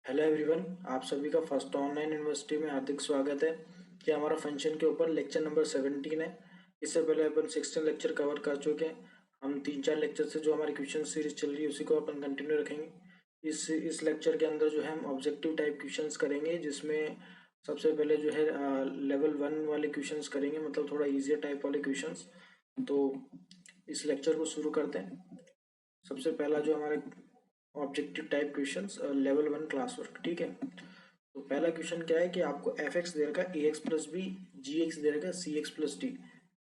Hello everyone, आप सभी का फर्स्ट ऑनलाइन यूनिवर्सिटी में हार्दिक स्वागत है। कि हमारा फंक्शन के ऊपर लेक्चर नंबर 17 है। इससे पहले अपन 16 लेक्चर कवर कर चुके हैं। हम 3-4 लेक्चर से जो हमारी क्वेश्चन सीरीज चल रही है उसी को अपन कंटिन्यू रखेंगे। इस लेक्चर के अंदर जो है हम ऑब्जेक्टिव टाइप क्वेश्चंस करेंगे, जिसमें सबसे पहले जो है लेवल 1 वाले क्वेश्चंस करेंगे, मतलब थोड़ा ईजियर टाइप वाले क्वेश्चंस। तो इस लेक्चर को शुरू करते हैं। सबसे पहला जो हमारे objective type questions level 1 class work, ठीक है। तो पहला क्वेश्चन क्या है कि आपको एफ एक्स दे रखा है a x plus B, ji x दे रखा है सी एक्स प्लस डी।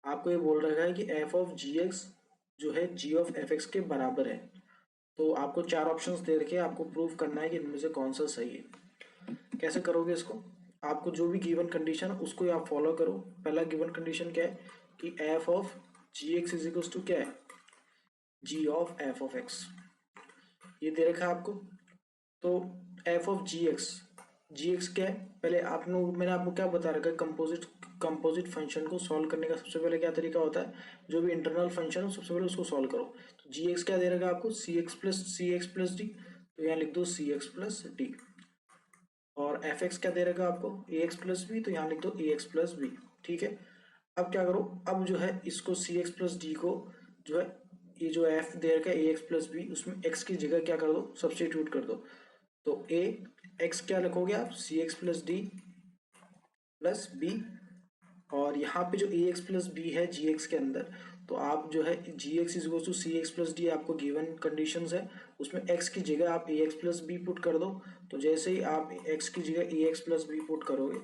आपको ये बोल रखा है कि एफ ऑफ जी एक्स जो है जी ऑफ एफ एक्स के बराबर है। तो आपको 4 ऑप्शंस दे रखे हैं, आपको प्रूव करना है कि इनमें से कौन सा सही है। कैसे करोगे इसको? आपको जो भी गिवन कंडीशन है उसको ही आप फॉलो करो। पहला गिवन कंडीशन क्या है कि f of g x is equal to क्या है, g of f of x. ये दे रखा है आपको। तो एफ ऑफ जी एक्स क्या है? पहले आपने मैंने आपको क्या बता रखा है, कंपोजिट फंक्शन को सॉल्व करने का सबसे पहले क्या तरीका होता है, जो भी इंटरनल फंक्शन हो सबसे पहले उसको सॉल्व करो। तो जी एक्स क्या दे रखा है आपको, सी एक्स प्लस डी। तो यहाँ लिख दो सी एक्स प्लस डी। और एफ एक्स क्या दे रखा है आपको, ए एक्स प्लस बी। तो यहाँ लिख दो ए एक्स प्लस बी। ठीक है। अब क्या करो, अब जो है इसको सी एक्स प्लस डी को जो है, ये जो एफ दे रखा है ए एक्स प्लस बी, उसमें एक्स की जगह क्या कर दो, सब्सटीट्यूट कर दो। तो ए एक्स क्या लिखोगे आप, C X plus D plus B. और यहाँ पे जो ए एक्स प्लस बी है जी एक्स के अंदर, तो आप जो है G x is to C X plus D, आपको गिवन कंडीशंस है, उसमें एक्स की जगह आप A x plus B put कर दो। तो जैसे ही आप एक्स की जगह A x plus B put करोगे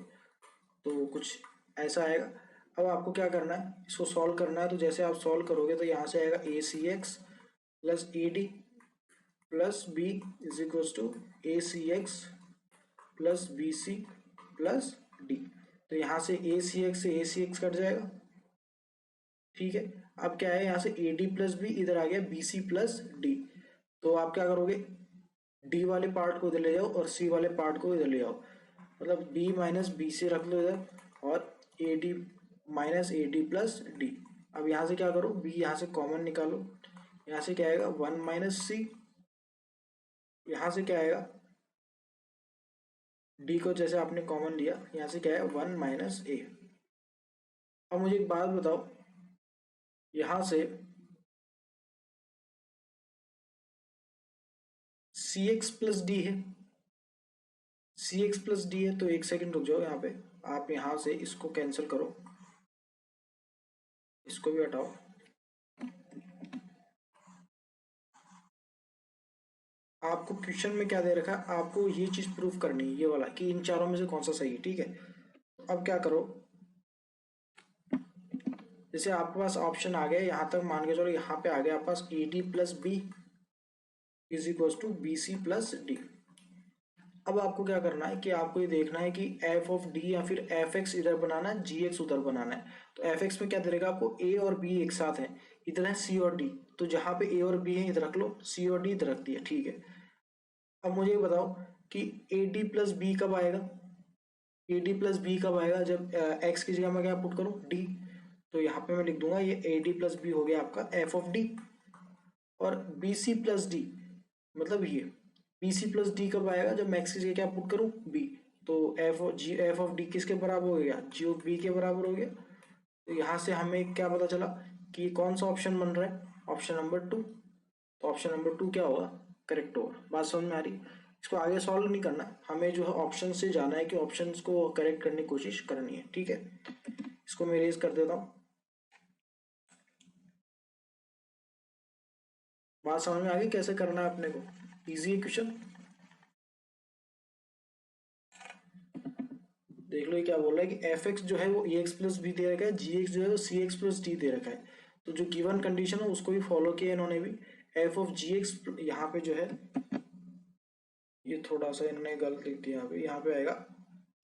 तो कुछ ऐसा आएगा। अब आपको क्या करना है, इसको सॉल्व करना है। तो जैसे आप सॉल्व करोगे तो यहाँ से आएगा A C X plus A D plus B is equal to A C X plus B C plus D. तो यहाँ से ए सी एक्स से ए सी एक्स कट जाएगा। ठीक है। अब क्या है, यहाँ से ए डी प्लस बी, इधर आ गया बी सी प्लस डी। तो आप क्या करोगे, डी वाले पार्ट को इधर ले जाओ और सी वाले पार्ट को इधर ले आओ। मतलब बी माइनस बी सी रख लो इधर, और A D minus A D plus D. अब यहाँ से क्या करो, बी यहाँ से कॉमन निकालो। यहाँ से क्या आएगा, 1 माइनस सी। यहाँ से क्या आएगा, डी को जैसे आपने कॉमन लिया, यहाँ से क्या है 1 माइनस ए। अब मुझे एक बात बताओ, यहाँ से सी एक्स प्लस डी है, सी एक्स प्लस डी है। तो एक सेकंड रुक जाओ, यहाँ पे आप यहाँ से इसको कैंसिल करो, इसको भी हटाओ। आपको क्वेश्चन में क्या दे रखा है, आपको ये चीज प्रूफ करनी है, ये वाला, कि इन चारों में से कौन सा सही है। ठीक है। अब क्या करो, जैसे आपके पास ऑप्शन आ गया यहाँ तक, मान के चलो यहाँ पे आ गया आपके पास A D plus B is equal to B C plus D. अब आपको क्या करना है कि आपको ये देखना है कि एफ ऑफ डी या फिर एफ एक्स इधर बनाना है, जी एक्स उधर बनाना है। तो एफ एक्स में क्या दे देगा आपको, ए और बी एक साथ है, इधर है सी और डी। तो जहां पे ए और बी है इधर रख लो, सी और डी इधर रख दिया। ठीक है। अब मुझे ये बताओ कि ए डी प्लस बी कब आएगा, ए डी प्लस बी कब आएगा, जब एक्स की जगह मैं क्या पुट करूं, डी। तो यहाँ पे मैं लिख दूंगा ये ए डी प्लस बी हो गया आपका एफ ऑफ डी। और बी सी प्लस डी, मतलब ये बी सी प्लस डी कब आएगा, जब मैं एक्स की जगह क्या पुट करूं, बी। तो एफ ऑफ डी किसके बराबर हो गया, जी ऑफ बी के बराबर हो गया। तो यहाँ से हमें क्या पता चला कि कौन सा ऑप्शन बन रहा है, ऑप्शन नंबर 2। तो ऑप्शन नंबर 2 क्या होगा, करेक्ट होगा। बात समझ में आ रही है? इसको आगे सॉल्व नहीं करना, हमें जो है ऑप्शन से जाना है कि ऑप्शन को करेक्ट करने की कोशिश करनी है। ठीक है। इसको मैं रेज कर देता हूँ। बात समझ में आ गई कैसे करना है अपने को, इजी है क्वेश्चन। देख लो ये क्या बोल रहा है कि एफ एक्स जो है वो ए एक्स प्लस बी दे रखा है, जी एक्स जो है वो सी एक्स प्लस डी दे रखा है। तो जो गिवन कंडीशन है उसको भी फॉलो किया इन्होंने भी। एफ ऑफ जी एक्स यहाँ पे जो है, ये थोड़ा सा इन्होंने गलत लिख दिया, यहाँ पे आएगा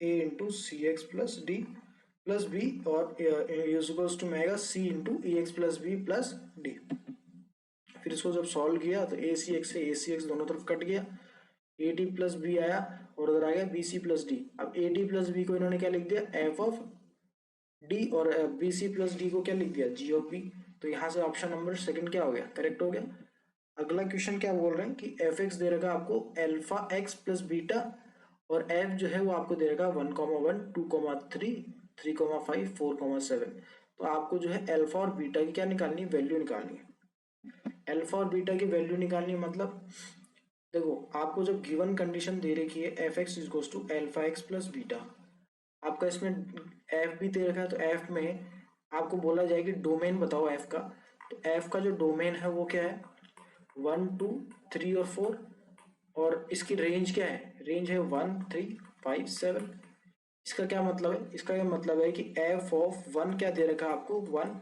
A into C X plus D plus B, और यूजिकल्स टू में आएगा C into A x plus B plus D. फिर इसको जब सॉल्व किया तो ए सी एक्स से ए सी एक्स दोनों तरफ कट गया, ए डी प्लस बी आया, और उधर आ गया बी सी प्लस डी। अब ए डी प्लस बी को इन्होंने क्या लिख दिया, एफ ऑफ डी, और बी सी प्लस डी को क्या लिख दिया, जी ऑफ बी। तो यहाँ से ऑप्शन नंबर सेकंड क्या हो गया, करेक्ट हो गया। अगला क्वेश्चन क्या बोल रहे हैं कि एफ एक्स दे रखा आपको अल्फा एक्स प्लस बीटा, और एफ जो है वो आपको दे रखा 1,1, 2,3, 3,5, 4,7। तो आपको जो है अल्फा और बीटा की क्या निकालनी है, वैल्यू निकालनी है। अल्फा और बीटा की वैल्यू निकालनी है मतलब देखो, आपको जब गिवन कंडीशन दे रखी है f x is to alpha x plus beta, आपका इसमें एफ भी दे रखा है, तो एफ में आपको बोला जाए कि डोमेन बताओ एफ का। तो एफ का जो डोमेन है वो क्या है, 1, 2, 3 और 4। और इसकी रेंज क्या है, रेंज है 1, 3, 5, 7। इसका क्या मतलब है, इसका क्या मतलब है कि एफ ऑफ 1 क्या दे रखा है आपको 1,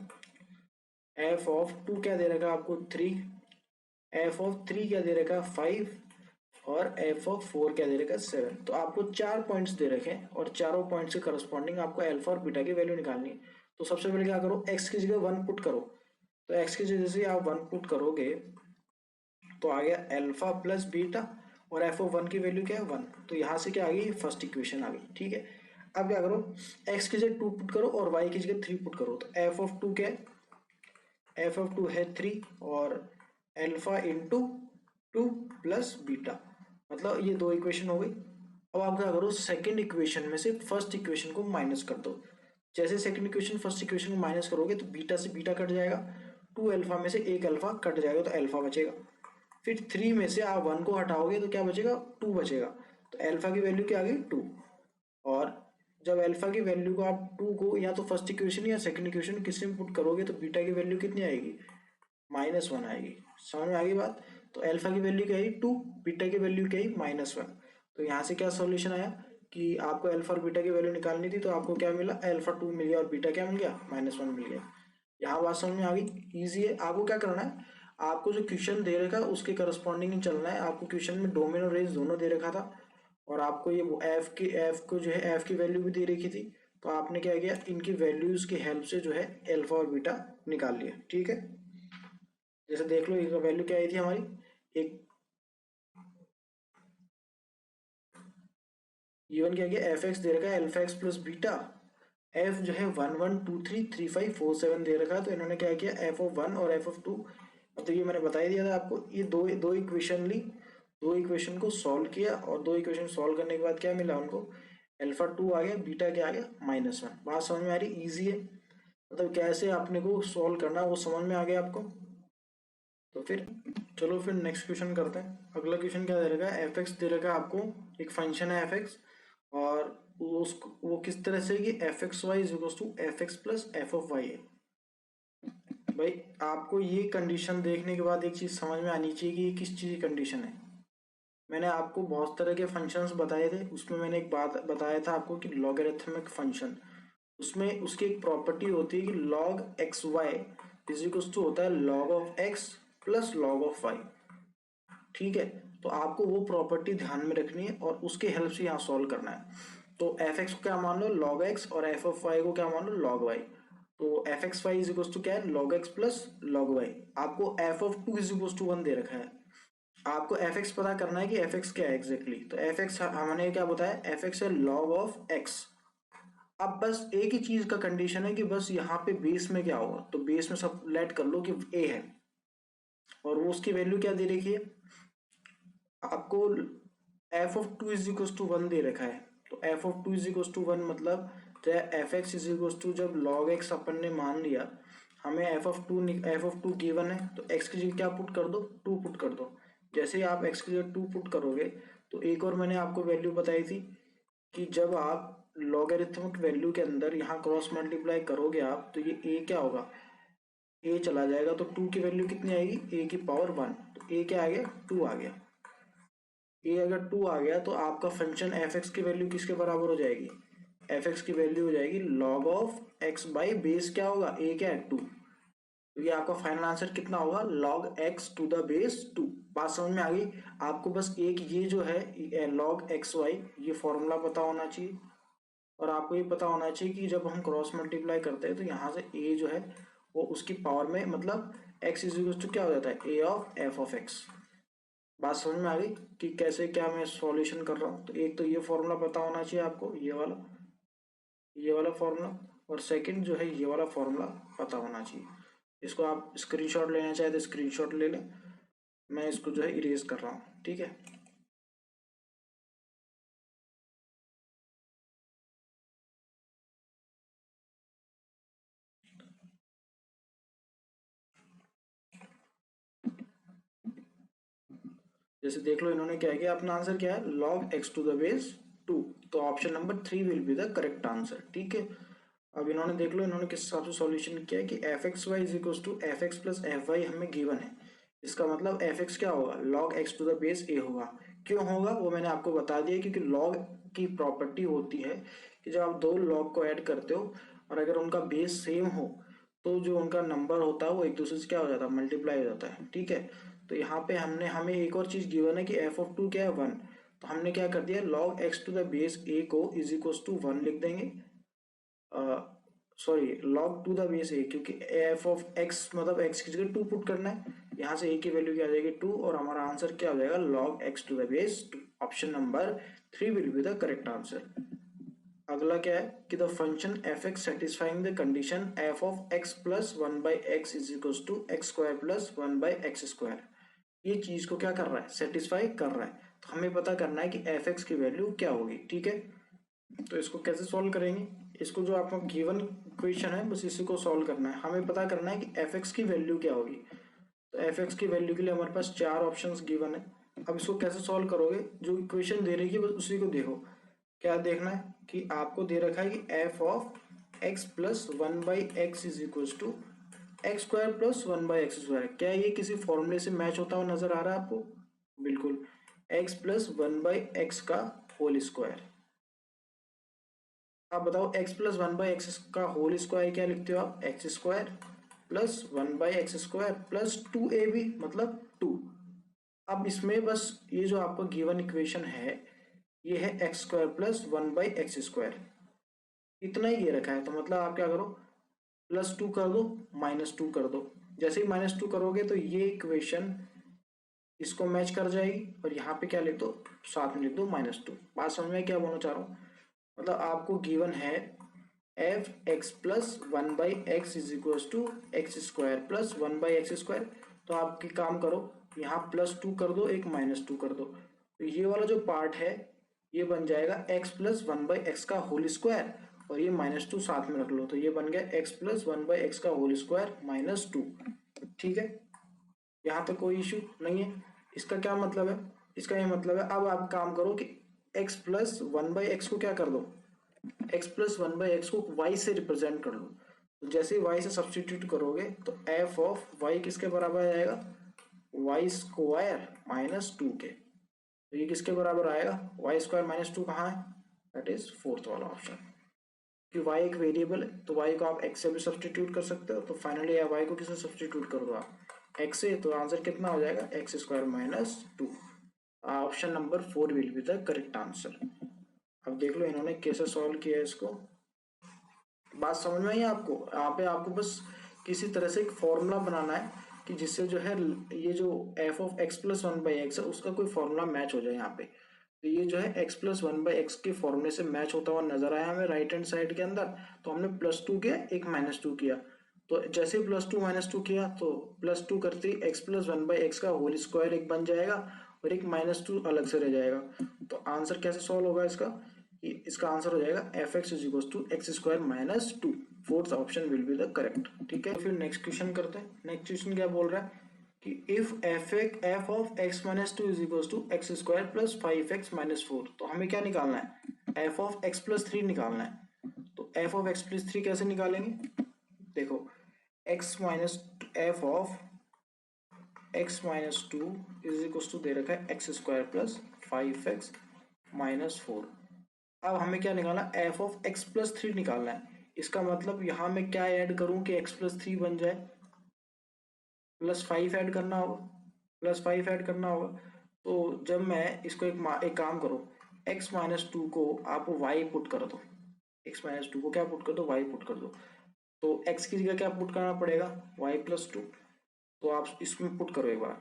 एफ ऑफ 2 क्या दे रखा है आपको 3, एफ ऑफ 3 क्या दे रखा है 5, और एफ ऑफ 4 क्या दे रखा है 7। तो आपको 4 पॉइंट्स दे रखे हैं और चारों पॉइंट्स के करस्पॉन्डिंग आपको अल्फा और बीटा की वैल्यू निकालनी है। तो सबसे पहले क्या करो, एक्स की जगह 1 पुट करो। तो एक्स की जगह से आप 1 पुट करोगे तो आ गया अल्फा प्लस बीटा, और एफ ऑफ 1 की वैल्यू क्या है 1। तो यहाँ से क्या आ गई, फर्स्ट इक्वेशन आ गई। ठीक है, अब क्या करो, एक्स की जगह 2 पुट करो और वाई की जगह 3 पुट करो। तो एफ ऑफ 2 क्या है, एफ ऑफ 2 है 3, और अल्फा इंटू 2 प्लस बीटा, मतलब ये दो इक्वेशन हो गई। अब आप क्या करो, सेकंड इक्वेशन में से फर्स्ट इक्वेशन को माइनस कर दो। जैसे सेकंड इक्वेशन फर्स्ट इक्वेशन को माइनस करोगे तो बीटा से बीटा कट जाएगा, 2 अल्फा में से एक अल्फा कट जाएगा तो अल्फा बचेगा। फिर 3 में से आप 1 को हटाओगे तो क्या बचेगा, 2 बचेगा। तो अल्फा की वैल्यू क्या आ गई 2। और जब अल्फा की वैल्यू को आप 2 को या तो फर्स्ट इक्वेशन या सेकंड इक्वेशन किसी में पुट करोगे तो बीटा की वैल्यू कितनी आएगी, -1 आएगी। समझ में आ गई बात। तो अल्फा की वैल्यू क्या आई 2, बीटा की वैल्यू क्या आई -1। तो यहाँ से क्या सॉल्यूशन आया कि आपको अल्फा और बीटा की वैल्यू निकालनी थी, तो आपको क्या मिला, अल्फा 2 मिल गया और बीटा क्या मिल गया, -1 मिल गया। यहाँ बात समझ में आ गई, ईजी है। आपको क्या करना है, आपको जो क्वेश्चन दे रखा है उसके करस्पॉन्डिंग ही चलना है। आपको क्वेश्चन में डोमेन और रेंज दोनों दे रखा था, और आपको ये एफ को जो है एफ की वैल्यू भी दे रखी थी। तो आपने क्या किया, इनकी वैल्यूज की हेल्प से जो है अल्फा और बीटा निकाल लिया। ठीक है, जैसे देख लो इसका वैल्यू क्या आई थी हमारी, एक इवन क्या किया, एफ एक्स दे रखा है alpha x plus beta, F जो है 1, 1, 2, 3, 3, 5, 4, 7 दे रखा है। तो इन्होंने क्या किया, एफ ऑफ 1 और एफ ऑफ 2, मतलब ये मैंने बता ही दिया था आपको, ये दो दो इक्वेशन ली, दो इक्वेशन को सॉल्व किया, और दो इक्वेशन सॉल्व करने के बाद क्या मिला उनको, अल्फा 2 आ गया, बीटा क्या आ गया -1। बात समझ में आ रही, इजी है। मतलब कैसे अपने को सॉल्व करना है वो समझ में आ गया आपको। तो फिर चलो फिर नेक्स्ट क्वेश्चन करते हैं। अगला क्वेश्चन क्या दे रखा है, एफ एक्स दे रखा है आपको, एक फंक्शन है एफ एक्स, और वो किस तरह से कि f x Y is equal to f x plus f of y है। भाई आपको ये कंडीशन देखने के बाद एक चीज समझ में आनी चाहिए कि ये किस चीज की कंडीशन है। मैंने आपको बहुत तरह के फंक्शंस बताए थे, उसमें मैंने एक बात बताया था आपको कि लॉगरिथमिक फंक्शन, उसमें उसकी एक प्रॉपर्टी होती है कि log x Y is equal to होता है log of x plus log of y. ठीक है, तो आपको वो प्रॉपर्टी ध्यान में रखनी है और उसके हेल्प से यहाँ सॉल्व करना है। तो एफ एक्स को क्या मान लो log एक्स, और एफ ऑफ वाई को क्या मान लो log वाई। तो F x Y is equal to क्या है, log X plus log Y. आपको F of 2 is equal to 1 दे रखा है। आपको एफ एक्स पता करना है कि एफ एक्स क्या है एग्जैक्टली। तो एफ एक्स हमने क्या बताया, एफ एक्स है log ऑफ एक्स। अब बस एक ही चीज का कंडीशन है कि बस यहाँ पे बेस में क्या होगा, तो बेस में सब लेट कर लो कि ए है, और वो उसकी वैल्यू क्या दे रखी है आपको, F of 2 is equal to 1 दे रखा है। तो f of 2 is equal to 1 मतलब f x is equal to, जब लॉग एक्स अपन ने मान लिया, हमें एफ ऑफ टू गिवन है, तो एक्स की जगह क्या पुट कर दो, 2 पुट कर दो। जैसे ही आप एक्स की जगह 2 पुट करोगे तो एक और मैंने आपको वैल्यू बताई थी कि जब आप लॉगरिथमिक वैल्यू के अंदर यहाँ क्रॉस मल्टीप्लाई करोगे आप, तो ये ए क्या होगा, ए चला जाएगा, तो 2 की वैल्यू कितनी आएगी, ए की पावर 1। तो ए क्या आ गया, 2 आ गया। ए अगर 2 आ गया तो आपका फंक्शन एफ एक्स की वैल्यू किसके बराबर हो जाएगी, एफ एक्स की वैल्यू हो जाएगी log of x by base क्या होगा, ए क्या है 2। तो ये आपका फाइनल आंसर कितना होगा, log x to the base 2। बात समझ में आ गई। आपको बस एक ये जो है log एक्स वाई ये फॉर्मूला पता होना चाहिए, और आपको ये पता होना चाहिए कि जब हम क्रॉस मल्टीप्लाई करते हैं तो यहाँ से ए जो है वो उसकी पावर में, मतलब एक्स इज इक्वल टू क्या हो जाता है, ए ऑफ एफ ऑफ एक्स। बात समझ में आ गई कि कैसे क्या मैं सॉल्यूशन कर रहा हूँ। तो एक तो ये फॉर्मूला पता होना चाहिए आपको, ये वाला फॉर्मूला, और सेकंड जो है ये वाला फॉर्मूला पता होना चाहिए। इसको आप स्क्रीनशॉट लेना चाहे तो स्क्रीनशॉट ले लें, मैं इसको जो है इरेज कर रहा हूँ, ठीक है। जैसे देख लो इन्होंने क्या किया, अपना आंसर क्या है, log x to the base 2। तो option number 3 will be the correct answer, ठीक है। अब इन्होंने देख लो इन्होंने किस हिसाब से सॉल्यूशन किया है कि f x Y is equal to f x plus f y हमें गिवन है। इसका मतलब एफ एक्स क्या होगा, log x to the base a होगा। क्यों होगा वो मैंने आपको बता दिया, क्योंकि log की प्रॉपर्टी होती है कि जब आप दो log को ऐड करते हो और अगर उनका बेस सेम हो तो जो उनका नंबर होता है वो एक दूसरे से क्या हो जाता है, मल्टीप्लाई हो जाता है, ठीक है। तो यहाँ पे हमें एक और चीज गिवन है कि एफ ऑफ टू क्या है, 1। तो हमने क्या कर दिया, log x to the base a को इज इक्वल टू 1 लिख देंगे। Sorry, log to the base A, क्योंकि एफ ऑफ एक्स मतलब एक्स की जगह 2 पुट करना है, यहाँ से ए की वैल्यू क्या आ जाएगी 2, और हमारा आंसर क्या हो जाएगा, log x to the base 2। Option number 3 will be the correct answer. अगला क्या है कि the function f x satisfying the condition f of x plus 1 by x is equal to x square plus 1 by x square, ये चीज को क्या कर रहा है, सेटिस्फाई कर रहा है। तो हमें पता करना है कि एफ एक्स की वैल्यू क्या होगी, ठीक है। तो इसको कैसे सॉल्व करेंगे, इसको जो आपका गिवन इक्वेशन है बस इसी को सॉल्व करना है। हमें पता करना है कि एफ एक्स की वैल्यू क्या होगी। तो एफ एक्स की वैल्यू के लिए हमारे पास 4 ऑप्शंस गिवन है। अब इसको कैसे सॉल्व करोगे, जो इक्वेशन दे रही है बस उसी को देखो। क्या देखना है कि आपको दे रखा है कि f of x plus 1 by x is equal to x square plus 1 by x square. क्या ये किसी फॉर्मूले से मैच होता हुआ नजर आ रहा है आपको, बिल्कुल, एक्स प्लस 1 बाई एक्स का होल स्क्वायर। आप बताओ एक्स प्लस 1 बाई एक्स का होल स्क्वायर क्या लिखते हो आप, x square plus 1 by x square plus 2ab मतलब 2। अब इसमें बस ये जो आपका गिवन इक्वेशन है ये है x square plus 1 by x square, इतना ही ये रखा है। तो मतलब आप क्या करो, +2 कर दो, -2 कर दो। जैसे ही -2 करोगे तो ये इक्वेशन इसको मैच कर जाएगी, और यहाँ पे क्या लिख दो, साथ में लिख दो -2। बात समझ में क्या बोलना चाह रहा हूँ, मतलब आपको गिवन है f x plus 1 by x is equal to x square plus 1 by x square. तो आप काम करो, यहाँ +2 कर दो, एक -2 कर दो, तो ये वाला जो पार्ट है ये बन जाएगा एक्स प्लस 1 बाई एक्स का होल स्क्वायर, और ये -2 साथ में रख लो, तो ये बन गया एक्स प्लस 1 बाई एक्स का होल स्क्वायर -2, ठीक है। यहाँ पे कोई इशू नहीं है। इसका क्या मतलब है, इसका ये मतलब है अब आप काम करो कि x प्लस 1 बाई एक्स को क्या कर दो, x प्लस 1 बाई एक्स को y से रिप्रेजेंट कर लो। तो जैसे ही y से सब्सटीट्यूट करोगे तो f ऑफ y किसके बराबर आ जाएगा, y स्क्वायर -2 के। तो ये किसके बराबर आएगा, y स्क्वायर -2 कहाँ है, दैट इज फोर्थ वाला ऑप्शन। कि y एक वेरिएबल है तो y को आप x से भी सब्सटीट्यूट कर सकते हो, तो फाइनली y को किससे सब्सटीट्यूट कर दो आप, x से, तो आंसर कितना हो जाएगा, x square -2। Option number 4 will be the correct answer. अब देख लो इन्होंने कैसे सॉल्व किया है इसको, बात समझ में आई आपको। यहाँ पे आपको बस किसी तरह से एक फॉर्मूला बनाना है कि जिससे जो है ये जो f of x plus 1 by x है उसका कोई फॉर्मूला मैच हो जाए यहाँ पे। तो ये जो है x प्लस 1 बाई एक्स के फॉर्मूले से मैच होता हुआ नजर आया हमें राइट हैंड साइड के अंदर। तो हमने +2 किया, एक -2 किया। तो जैसे ही +2 -2 किया तो +2 करते ही एक्स प्लस 1 बाई एक्स का होल स्क्वायर एक बन जाएगा और एक -2 अलग से रह जाएगा। तो आंसर कैसे सॉल्व होगा इसका, इसका आंसर हो जाएगा f x is equal to x square -2। Fourth option will be the correct, ठीक है। फिर नेक्स्ट क्वेश्चन करते हैं। नेक्स्ट क्वेश्चन क्या बोल रहा है कि if f of x -2 is equal to x square plus 5x -4। तो हमें क्या निकालना है, एफ ऑफ एक्स प्लस 3 निकालना है। तो एफ ऑफ एक्स प्लस 3 कैसे निकालेंगे, देखो x minus f of x-2 is equal to दे रखा है एक्स स्क्वायर प्लस 5x -4। अब हमें क्या निकालना, एफ ऑफ एक्स प्लस 3 निकालना है। इसका मतलब यहाँ मैं क्या ऐड करूं कि x प्लस 3 बन जाए, +5 ऐड करना होगा, +5 ऐड करना होगा। तो जब मैं इसको एक काम करो, x-2 को आप y पुट कर दो, x-2 को क्या पुट कर दो, y पुट कर दो। तो x की जगह क्या पुट करना पड़ेगा, y+2। तो आप इसमें पुट करो एक बार।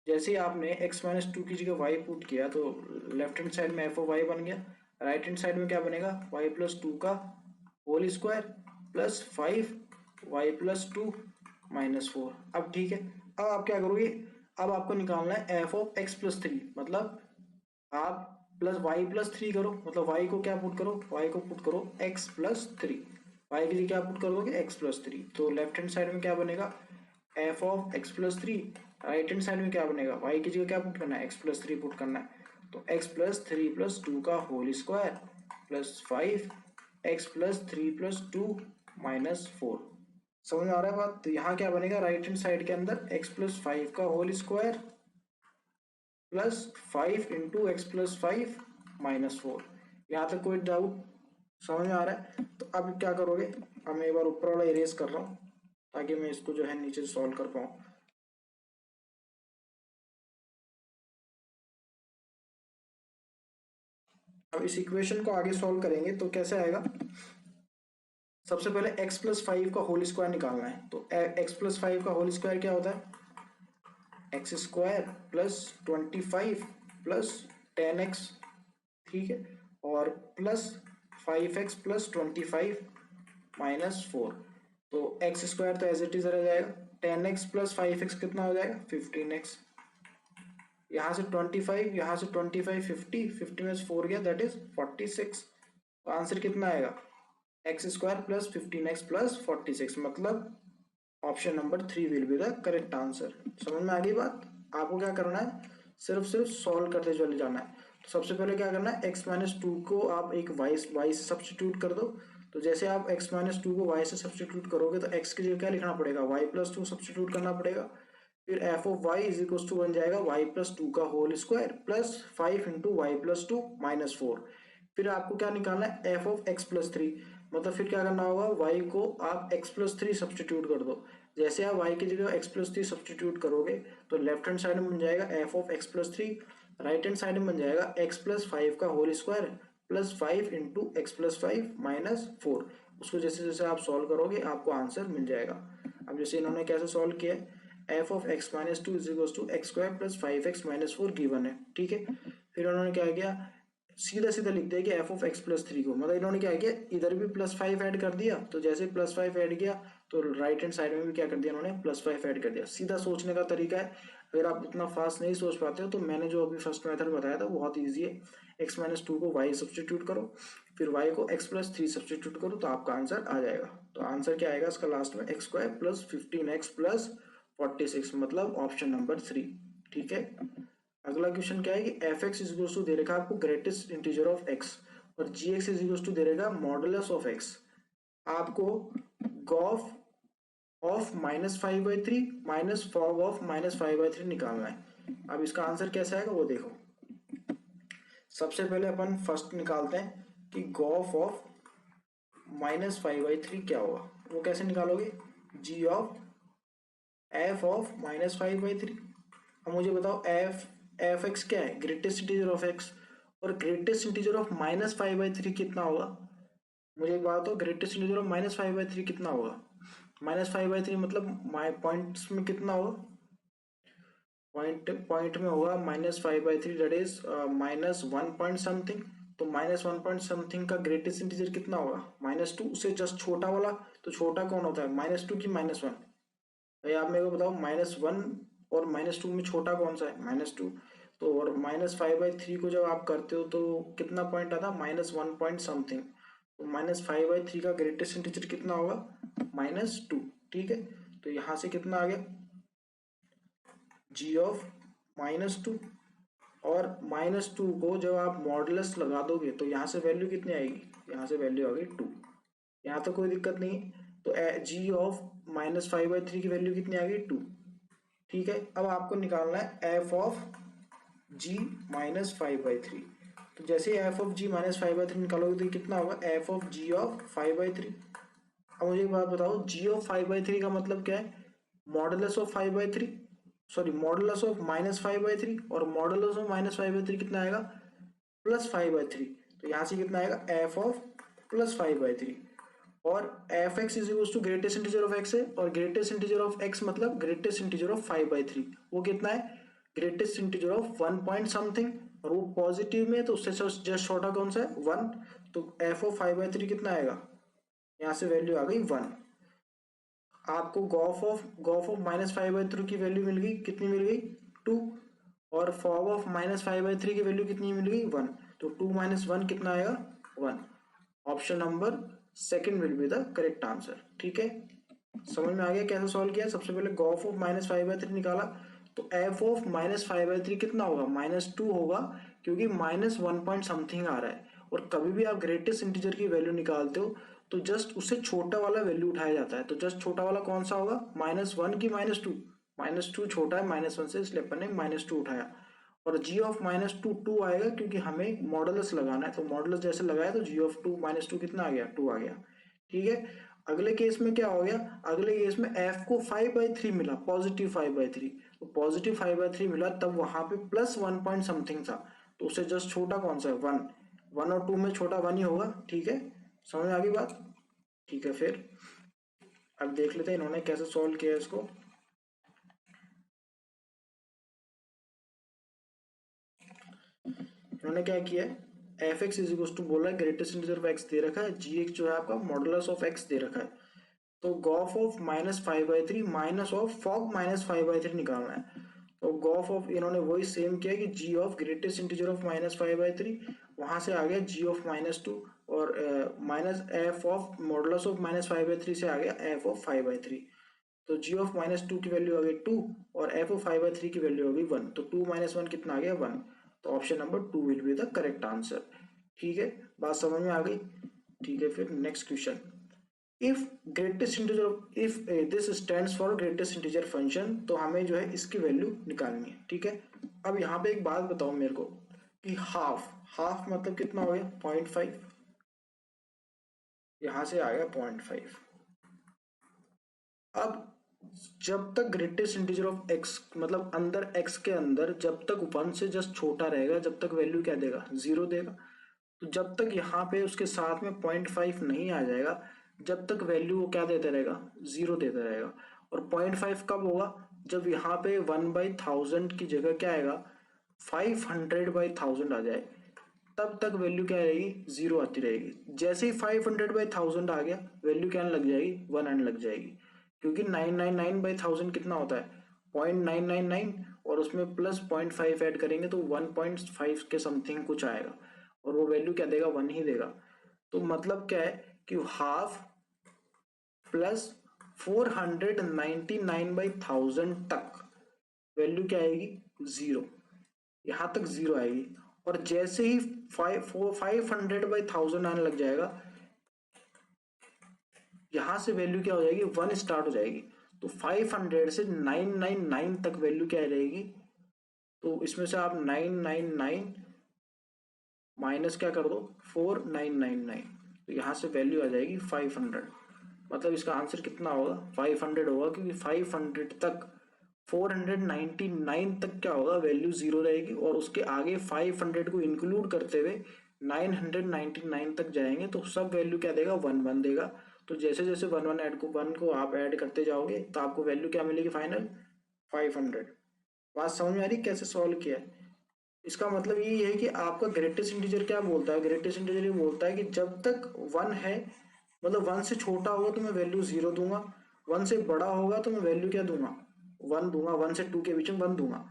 जैसे ही आपने x-2 की जगह y पुट किया तो लेफ्ट हैंड साइड में एफ ऑफ y बन गया, राइट हैंड साइड में क्या बनेगा, y+2 का होल स्क्वायर प्लस 5 y+2 -4। अब ठीक है, अब आप क्या करोगे, अब आपको निकालना है f of x plus three, मतलब आप प्लस वाई प्लस थ्री करो, मतलब वाई को क्या पुट करो, वाई को पुट करो एक्स प्लस थ्री, वाई की जगह क्या पुट करोगे एक्स प्लस थ्री, तो लेफ्ट हैंड साइड में क्या बनेगा F of x plus three, right hand side में क्या बनेगा वाई की जगह क्या पुट करना है एक्स प्लस थ्री पुट करना है, तो x plus three plus two का whole square plus five x plus three plus two minus four. समझ में आ रहा है बात? तो यहाँ क्या बनेगा राइट हैंड साइड के अंदर एक्स प्लस फाइव का whole square plus five into x plus five minus four. यहाँ तक कोई डाउट समझ में आ रहा है? तो अब क्या करोगे, अब मैं एक बार ऊपर वाला इरेज कर रहा हूँ ताकि मैं इसको जो है नीचे सॉल्व कर पाऊँ। अब इस इक्वेशन को आगे सॉल्व करेंगे तो कैसे आएगा, सबसे पहले x प्लस फाइव का होल स्क्वायर निकालना है, तो x प्लस फाइव का होल स्क्वायर क्या होता है x square plus 25 plus 10x, ठीक है, और plus 5x plus 25 minus four, तो एक्स स्क्वायर तो एज इट इज रह जाएगा, 10x प्लस 5x कितना हो जाएगा 15x, यहाँ से 25, यहाँ से 25, 50 में से 4 गया दैट इज 46, तो आंसर कितना आएगा x square plus 15x plus 46, मतलब option number 3 will be the correct answer. समझ में आ गई बात? आपको क्या करना है सिर्फ सॉल्व करते चले जाना है। तो सबसे पहले क्या करना है x माइनस टू को आप एक y से सब्सटीट्यूट कर दो, तो जैसे आप x माइनस टू को y से सब्सटीट्यूट करोगे तो x की जगह क्या लिखना पड़ेगा y प्लस टू सब्सटीट्यूट करना पड़ेगा, फिर f of y is equal to बन जाएगा वाई प्लस टू का whole square plus five into y plus two minus four, फिर आपको क्या निकालना है f of x plus three, मतलब फिर क्या करना होगा वाई को आप एक्स प्लस थ्री सब्सटीट्यूट कर दो, जैसे आप वाई की जगह एक्स प्लस थ्री सब्सटीट्यूट करोगे तो लेफ्ट हैंड साइड में बन जाएगा f of x plus three, right hand side में बन जाएगा एक्स प्लस फाइव का whole square plus five into x plus five minus four. उसको जैसे जैसे आप सॉल्व करोगे आपको आंसर मिल जाएगा। अब जैसे इन्होंने कैसे सॉल्व किया है f of x minus two is equal to x square plus five x minus four given है, ठीक है, फिर उन्होंने क्या किया सीधा सीधा लिख दिया कि f of x plus three को, मतलब इन्होंने क्या किया इधर भी प्लस फाइव ऐड कर दिया, तो जैसे प्लस फाइव ऐड किया तो राइट हैंड साइड में भी क्या कर दिया उन्होंने प्लस फाइव ऐड कर दिया। सीधा सोचने का तरीका है, अगर आप इतना फास्ट नहीं सोच पाते हो तो मैंने जो अभी फर्स्ट मेथड बताया था वो बहुत ईजी है, एक्स माइनस टू को वाई सब्सटीट्यूट करो, फिर वाई को एक्स प्लस थ्री सब्सटीट्यूट करो तो आपका आंसर आ जाएगा। तो आंसर क्या आएगा इसका लास्ट में x square plus 15x plus 46, मतलब ऑप्शन नंबर 3, ठीक है। अगला क्वेश्चन क्या है कि एफ एक्स इज टू दे रखा आपको ग्रेटेस्ट इंटीजर ऑफ एक्स और जी एक्स इज टू दे रहेगा मॉडुलस ऑफ एक्स, आपको Gauff of minus five by three minus fog of minus five by three निकालना है। अब इसका आंसर कैसा आएगा वो देखो, सबसे पहले अपन फर्स्ट निकालते हैं कि g of of minus five by three क्या होगा, वो कैसे निकालोगे g of f of minus five by three. अब मुझे बताओ एफ एफ एक्स क्या है ग्रेटेस्ट इंटीजर ऑफ एक्स, और greatest integer of minus five by three कितना होगा, मुझे एक बात बताओ greatest integer of minus five by three कितना होगा, माइनस फाइव बाई थ्री मतलब पॉइंट्स में कितना होगा, पॉइंट पॉइंट में होगा minus five by three that is minus one point something, तो माइनस वन पॉइंट समथिंग का ग्रेटेस्ट इंटीजर कितना होगा माइनस टू, उससे जस्ट छोटा वाला, तो छोटा कौन होता है माइनस टू की माइनस वन, भाई आप मेरे को बताओ माइनस वन और माइनस टू में छोटा कौन सा है माइनस टू, तो और माइनस फाइव बाई थ्री को जब आप करते हो तो कितना पॉइंट आता है माइनस वन पॉइंट समथिंग, तो माइनस फाइव बाई थ्री का ग्रेटेस्ट इंटीजर कितना होगा माइनस टू, ठीक है, तो यहाँ से कितना आ गया जी ऑफ माइनस टू, और माइनस टू को जब आप मॉडुलस लगा दोगे तो यहाँ से वैल्यू कितनी आएगी, यहाँ से वैल्यू आ गई टू, यहाँ तो कोई दिक्कत नहीं, तो g of minus five by three की वैल्यू कितनी आ गई टू, ठीक है। अब आपको निकालना है f of g minus five by three, तो जैसे ही f of g minus five by three निकालोगे तो कितना होगा f of g of five by three. अब मुझे एक बात बताओ g of five by three का मतलब क्या है modulus of five by three, sorry modulus of minus five by three, और modulus of minus five by three कितना आएगा प्लस फाइव बाई थ्री, तो यहाँ से कितना आएगा f of plus five by three, और f x is equal to greatest integer of x है, और ग्रेटेस्ट इंटीजर ऑफ एक्स मतलब greatest integer of five by three, वो कितना है greatest integer of one point something, और वो positive में तो उससे जस्ट छोटा कौन सा है वन, तो f of five by three कितना आएगा, यहाँ से वैल्यू आ गई वन। आपको Gauff of minus five by three की वैल्यू मिल गई, कितनी मिल गई 2 और फॉग ऑफ -5/3 की वैल्यू कितनी मिल गई 1, तो 2 - 1 कितना आएगा 1। Option number second will be the correct answer. ठीक है, समझ में आ गया कैसे सॉल्व किया। सबसे पहले गॉफ ऑफ -5/3 निकाला, तो एफ ऑफ -5/3 कितना होगा -2 होगा, क्योंकि -1 पॉइंट समथिंग आ रहा है। और कभी भी आप ग्रेटेस्ट इंटीजर की वैल्यू निकालते हो तो जस्ट उससे छोटा वाला वैल्यू उठाया जाता है। तो जस्ट छोटा वाला कौन सा होगा -1 की -2, -2 छोटा है -1 से, इसलिए अपन ने -2 उठाया। और जी ऑफ -2 2 आएगा, क्योंकि हमें मॉडुलस लगाना है, तो मॉडुलस जैसे लगाया तो जी ऑफ 2 -2 कितना आ गया 2 आ गया। ठीक है, अगले केस में क्या हो गया, अगले केस में एफ को 5/3 मिला, पॉजिटिव 5/3, तो पॉजिटिव 5/3 मिला, तब वहां पे +1 पॉइंट समथिंग था, तो उससे जस्ट छोटा कौन सा है 1, 1 और 2 में छोटा 1 ही होगा। ठीक है, समझ में आ गई बात। ठीक है, फिर अब देख लेते हैं इन्होंने कैसे सॉल्व किया इसको। इन्होंने क्या किया है, f x is equal to बोला है ग्रेटेस्ट इंटीजर ऑफ एक्स दे रखा है, जी एक्स जो है आपका मॉडुलस ऑफ एक्स दे रखा है, तो Gauff of -5/3 minus of fog -5/3 निकालना है। तो गॉफ ऑफ इन्होंने वही सेम किया कि जी ऑफ ग्रेटेस्ट इंटीजर ऑफ -5/3, वहां से आ गया जी ऑफ -2, और minus f of modulus of -5/3 से आ गया एफ ऑफ 5/3। तो जी ऑफ -2 की वैल्यू आ गई 2 और एफ ऑफ 5/3 की वैल्यू आ गई 1, तो 2 - 1 कितना आ गया 1, तो option number 2 will be the correct answer. ठीक है, बात समझ में आ गई। ठीक है, फिर next question, if greatest integer, if this stands for greatest integer function, तो हमें जो है इसकी वैल्यू निकालनी है। ठीक है, अब यहाँ पे एक बात बताओ मेरे को कि हाफ, हाफ मतलब कितना हो गया 0.5, यहां से आ गया 0.5। अब जब तक ग्रेटेस्ट इंटीजर ऑफ एक्स, मतलब अंदर एक्स के अंदर जब तक 1 से जस्ट छोटा रहेगा, जब तक वैल्यू क्या देगा 0 देगा। तो जब तक यहाँ पे उसके साथ में 0.5 नहीं आ जाएगा, जब तक वैल्यू वो क्या देता रहेगा 0 देता रहेगा। और 0.5 कब होगा, जब यहाँ पे 1/1000 की जगह क्या आएगा 500/1000 आ जाए, तब तक वैल्यू क्या रहेगी 0 आती रहेगी। जैसे ही 500/1000 आ गया, वैल्यू क्या लग जाएगी 1 आने लग जाएगी, क्योंकि 999/1000 कितना होता है 0.999, और उसमें प्लस 0.5 ऐड करेंगे तो 1.5 के समथिंग कुछ आएगा, और वो वैल्यू क्या देगा 1 ही देगा। तो मतलब क्या है कि हाफ प्लस 499/1000 तक वैल्यू क्या आएगी 0, यहां तक 0 आएगी। और जैसे ही 500/1000 आने लग जाएगा, यहां से वैल्यू क्या हो जाएगी 1 स्टार्ट हो जाएगी, तो 500 से 999 तक वैल्यू क्या रहेगी। तो इसमें से आप 999 माइनस क्या कर दो 4999, तो यहाँ से वैल्यू आ जाएगी 500। मतलब इसका आंसर कितना होगा 500 होगा, क्योंकि 500 तक 499 तक क्या होगा वैल्यू 0 रहेगी, और उसके आगे 500 को इंक्लूड करते हुए 999 तक जाएंगे, तो सब वैल्यू क्या देगा 1 1 देगा। तो जैसे जैसे 1 को आप ऐड करते जाओगे, तो आपको वैल्यू क्या मिलेगी फाइनल 500। बात समझ में आ रही कैसे सॉल्व किया है। इसका मतलब ये है कि आपका ग्रेटेस्ट इंटीजर क्या बोलता है, ग्रेटेस्ट इंटीजर ये बोलता है कि जब तक 1 है, मतलब 1 से छोटा होगा तो मैं वैल्यू 0 दूंगा, 1 से बड़ा होगा तो मैं वैल्यू क्या दूंगा 1 दूंगा, 1 से 2 के बीच में 1 दूंगा।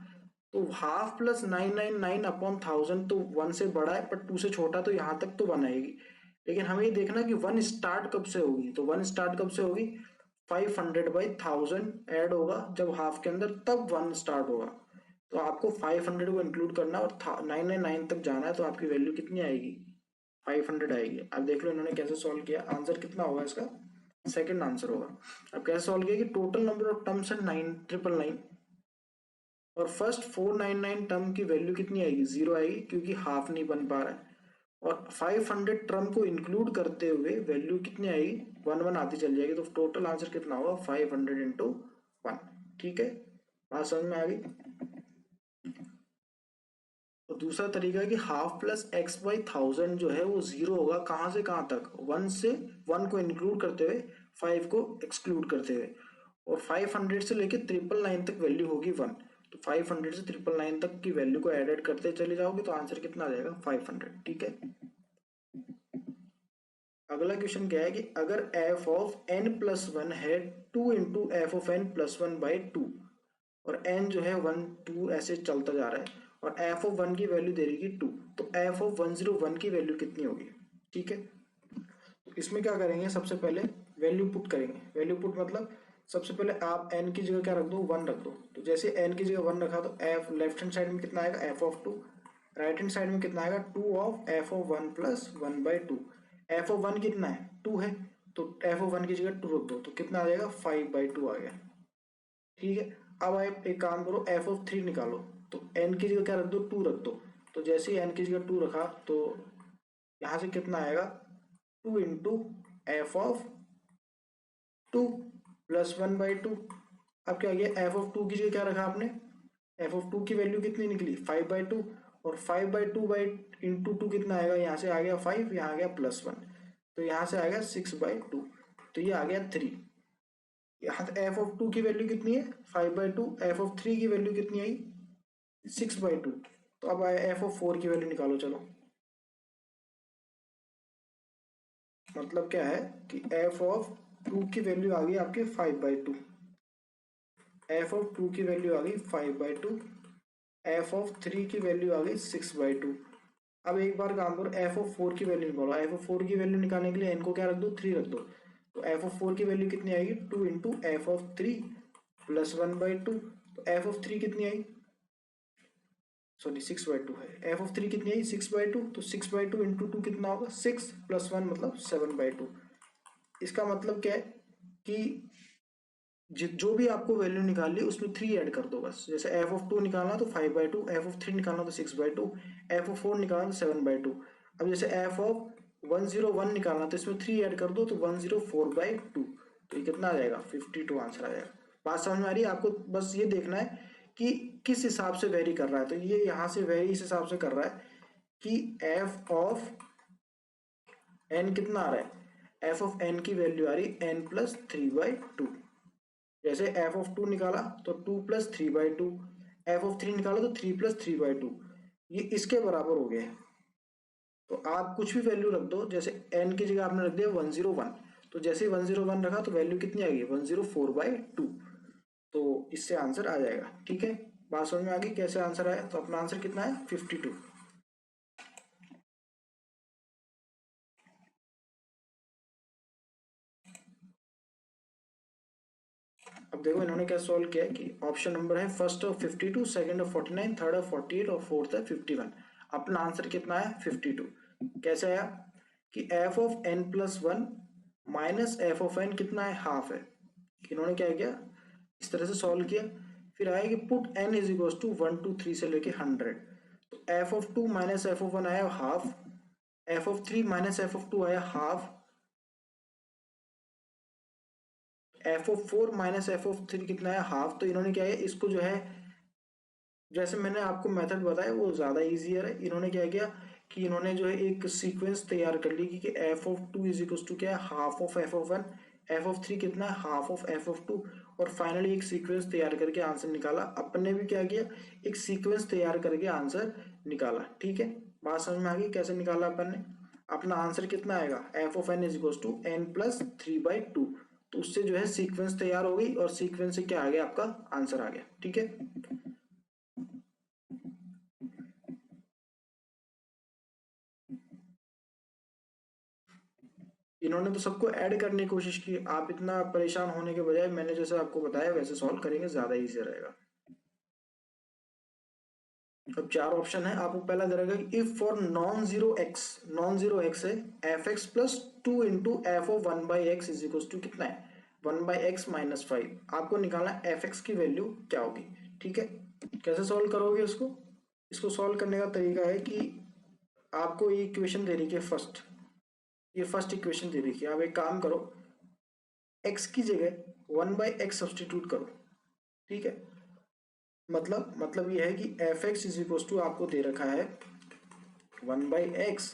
तो हाफ प्लस 999/1000 तो 1 से बड़ा है, पर 2 से छोटा, तो यहाँ तक तो 1 आएगी। लेकिन हमें ये देखना कि 1 स्टार्ट कब से होगी, तो 1 स्टार्ट कब से होगी 500/1000 ऐड होगा जब हाफ के अंदर, तब 1 स्टार्ट होगा। तो आपको 500 को इंक्लूड करना और 999 तक जाना है, तो आपकी वैल्यू कितनी आएगी 500 आएगी। अब देख लो इन्होंने कैसे सॉल्व किया, आंसर कितना होगा इसका सेकंड आंसर होगा। अब कैसे सॉल्व किया कि टोटल नंबर ऑफ टर्म्स है 999, और फर्स्ट 499 टर्म की वैल्यू कितनी आएगी 0 आएगी, क्योंकि हाफ नहीं बन पा रहा है। और 500 टर्म को इंक्लूड करते हुए वैल्यू कितनी आएगी 1 1 आती चल जाएगी, तो टोटल आंसर कितना होगा 500 इंटू 1। ठीक है, बात समझ में आ गई। तो दूसरा तरीका है कि हाफ प्लस x/1000 जो है वो 0 होगा, कहां से कहां तक 1 से, 1 को इंक्लूड करते हुए 5 को एक्सक्लूड करते हुए, और 500 से लेके 999 तक वैल्यू होगी 1। तो 500 से 999 तक की वैल्यू को ऐड करते चले जाओगे, तो आंसर कितना आ जाएगा 500। ठीक है, अगला क्वेश्चन क्या है कि अगर f ऑफ n+1 है 2 इंटू एफ ऑफ n+1/2, और n जो है 1 2 ऐसे चलता जा रहा है और एफ ऑफ 1 की वैल्यू दे रही है 2, तो एफ ऑफ 101 की वैल्यू कितनी होगी? ठीक है, तो इसमें क्या करेंगे, सबसे पहले वैल्यू पुट करेंगे। वैल्यू पुट मतलब सबसे पहले आप n की जगह क्या रख दो, 1 रख दो। तो जैसे n की जगह 1 रखा तो एफ लेफ्ट हैंड साइड में कितना आएगा, f of 2, right hand side में कितना आएगा, 2 of f of 1 plus 1/2। F of 1 कितना है, 2 है, तो एफ ऑफ 1 की जगह 2 रख दो, तो कितना आ जाएगा, 5/2 आ गया। ठीक है, अब आप एक काम करो, एफ ऑफ 3 निकालो। तो n की जगह क्या रख दो, 2 रख दो। तो जैसे ही n की जगह 2 रखा तो यहाँ से कितना आएगा, 2 इंटू एफ ऑफ 2 प्लस 1/2। अब क्या गया, एफ ऑफ 2 की जगह क्या रखा आपने, एफ ऑफ 2 की वैल्यू कितनी निकली, 5/2, और 5/2 बाई इंटू 2 कितना आएगा, यहाँ से आ गया 5, यहाँ आ गया +1, तो यहाँ से आएगा 6/2, तो ये आ गया 3। यहाँ एफ ऑफ 2 की वैल्यू कितनी है, 5/2, एफ ऑफ 3 की वैल्यू कितनी आई, 6/2। तो अब एफ ऑफ 4 की वैल्यू निकालो। चलो, मतलब क्या है कि एफ ऑफ 2 की वैल्यू आ गई आपके 5/2, एफ ऑफ 2 की वैल्यू आ गई 5/2, एफ ऑफ 3 की वैल्यू आ गई 6/2। अब एक बार काम करो, एफ ऑफ 4 की वैल्यू निकालो। एफ ऑफ 4 की वैल्यू निकालने के लिए एन को क्या रख दो, 3 रख दो। तो एफ ऑफ 4 की वैल्यू कितनी आएगी, 2 इंटू एफ ऑफ 3 प्लस 1/2। तो एफ ऑफ 3 कितनी आई, सॉरी 6/2 है, एफ ऑफ 3 कितनी आई, 6/2। तो 6/2 इंटू 2 कितना होगा, 6 प्लस 1 मतलब 7/2। इसका मतलब क्या है कि जो भी आपको वैल्यू निकालनी है उसमें 3 ऐड कर दो बस। जैसे एफ ऑफ 2 निकालना तो 5/2, एफ ऑफ 3 निकालना तो 6/2, एफ ऑफ 4 निकालना तो 7/2। अब जैसे एफ ऑफ 101 निकालना तो इसमें 3 ऐड कर दो तो 104/2, तो ये कितना आ जाएगा, 52 आंसर आ जाएगा। बात समझ में आ रही है आपको? बस ये देखना है कि किस हिसाब से वेरी कर रहा है। तो ये यहाँ से वेरी इस हिसाब से कर रहा है कि एफ ऑफ एन कितना आ रहा है, एफ ऑफ एन की वैल्यू आ रही n प्लस 3/2। जैसे एफ ऑफ 2 निकाला तो 2 प्लस 3/2, एफ ऑफ 3 निकाला तो 3 प्लस 3/2, ये इसके बराबर हो गए। तो आप कुछ भी वैल्यू रख दो, जैसे n की जगह आपने रख दिया 101, तो जैसे ही 101 रखा तो वैल्यू कितनी आएगी, 104/2, तो इससे आंसर आ जाएगा। ठीक है, बात समझ में आ गई कैसे आंसर आया? तो अपना आंसर कितना है, 52। अब देखो इन्होंने क्या सॉल्व किया है कि ऑप्शन नंबर है first of 52, second of 49, third of 48 और फोर्थ है 51। अपना आंसर कितना है, 52। कैसे आया कि f of n plus 1 minus f of n कितना है, हाफ है। इन्होंने क्या किया, इस तरह से सॉल्व किया। फिर आया कि put n is equal to 1 2 3 से लेके 100। तो f of 2 minus f of 1 आया half, f of 3 minus f of 2 आया half, f of 4 minus f of 3 कितना है, हाफ। तो इन्होंने क्या है, इसको जो है जैसे मैंने आपको मेथड बताया वो ज़्यादा ईजियर है। इन्होंने क्या किया कि इन्होंने जो है एक सीक्वेंस तैयार कर ली कि f of 2 is equal to क्या है, half of f of 1, f of 3 कितना है, हाफ ऑफ एफ ऑफ 2, और फाइनली एक सीक्वेंस तैयार करके आंसर निकाला। अपन ने भी क्या किया, एक सीक्वेंस तैयार करके आंसर निकाला। ठीक है, बात समझ में आ गई कैसे निकाला अपन ने? अपना आंसर कितना आएगा, f of n is equal to n plus 3/2। तो उससे जो है सीक्वेंस तैयार हो गई और सीक्वेंस से क्या आ गया, आपका आंसर आ गया। ठीक है, इन्होंने तो सबको ऐड करने की कोशिश की। आप इतना परेशान होने के बजाय मैंने जैसे आपको बताया वैसे सॉल्व करेंगे, ज्यादा इजी रहेगा। अब 4 ऑप्शन है, आपको पहला दे रहेगा if for non zero x, non zero x है f x plus 2 into f of 1/x is equal to कितना है, 1/x माइनस 5। आपको निकालना एफ एक्स की वैल्यू क्या होगी। ठीक है, कैसे सॉल्व करोगे इसको? इसको सॉल्व करने का तरीका है कि आपको ये इक्वेशन दे रही है फर्स्ट, ये फर्स्ट इक्वेशन दे रही है। आप एक काम करो, x की जगह 1/x सब्सटीट्यूट करो। ठीक है, मतलब ये है कि f x is equal to आपको दे रखा है 1/x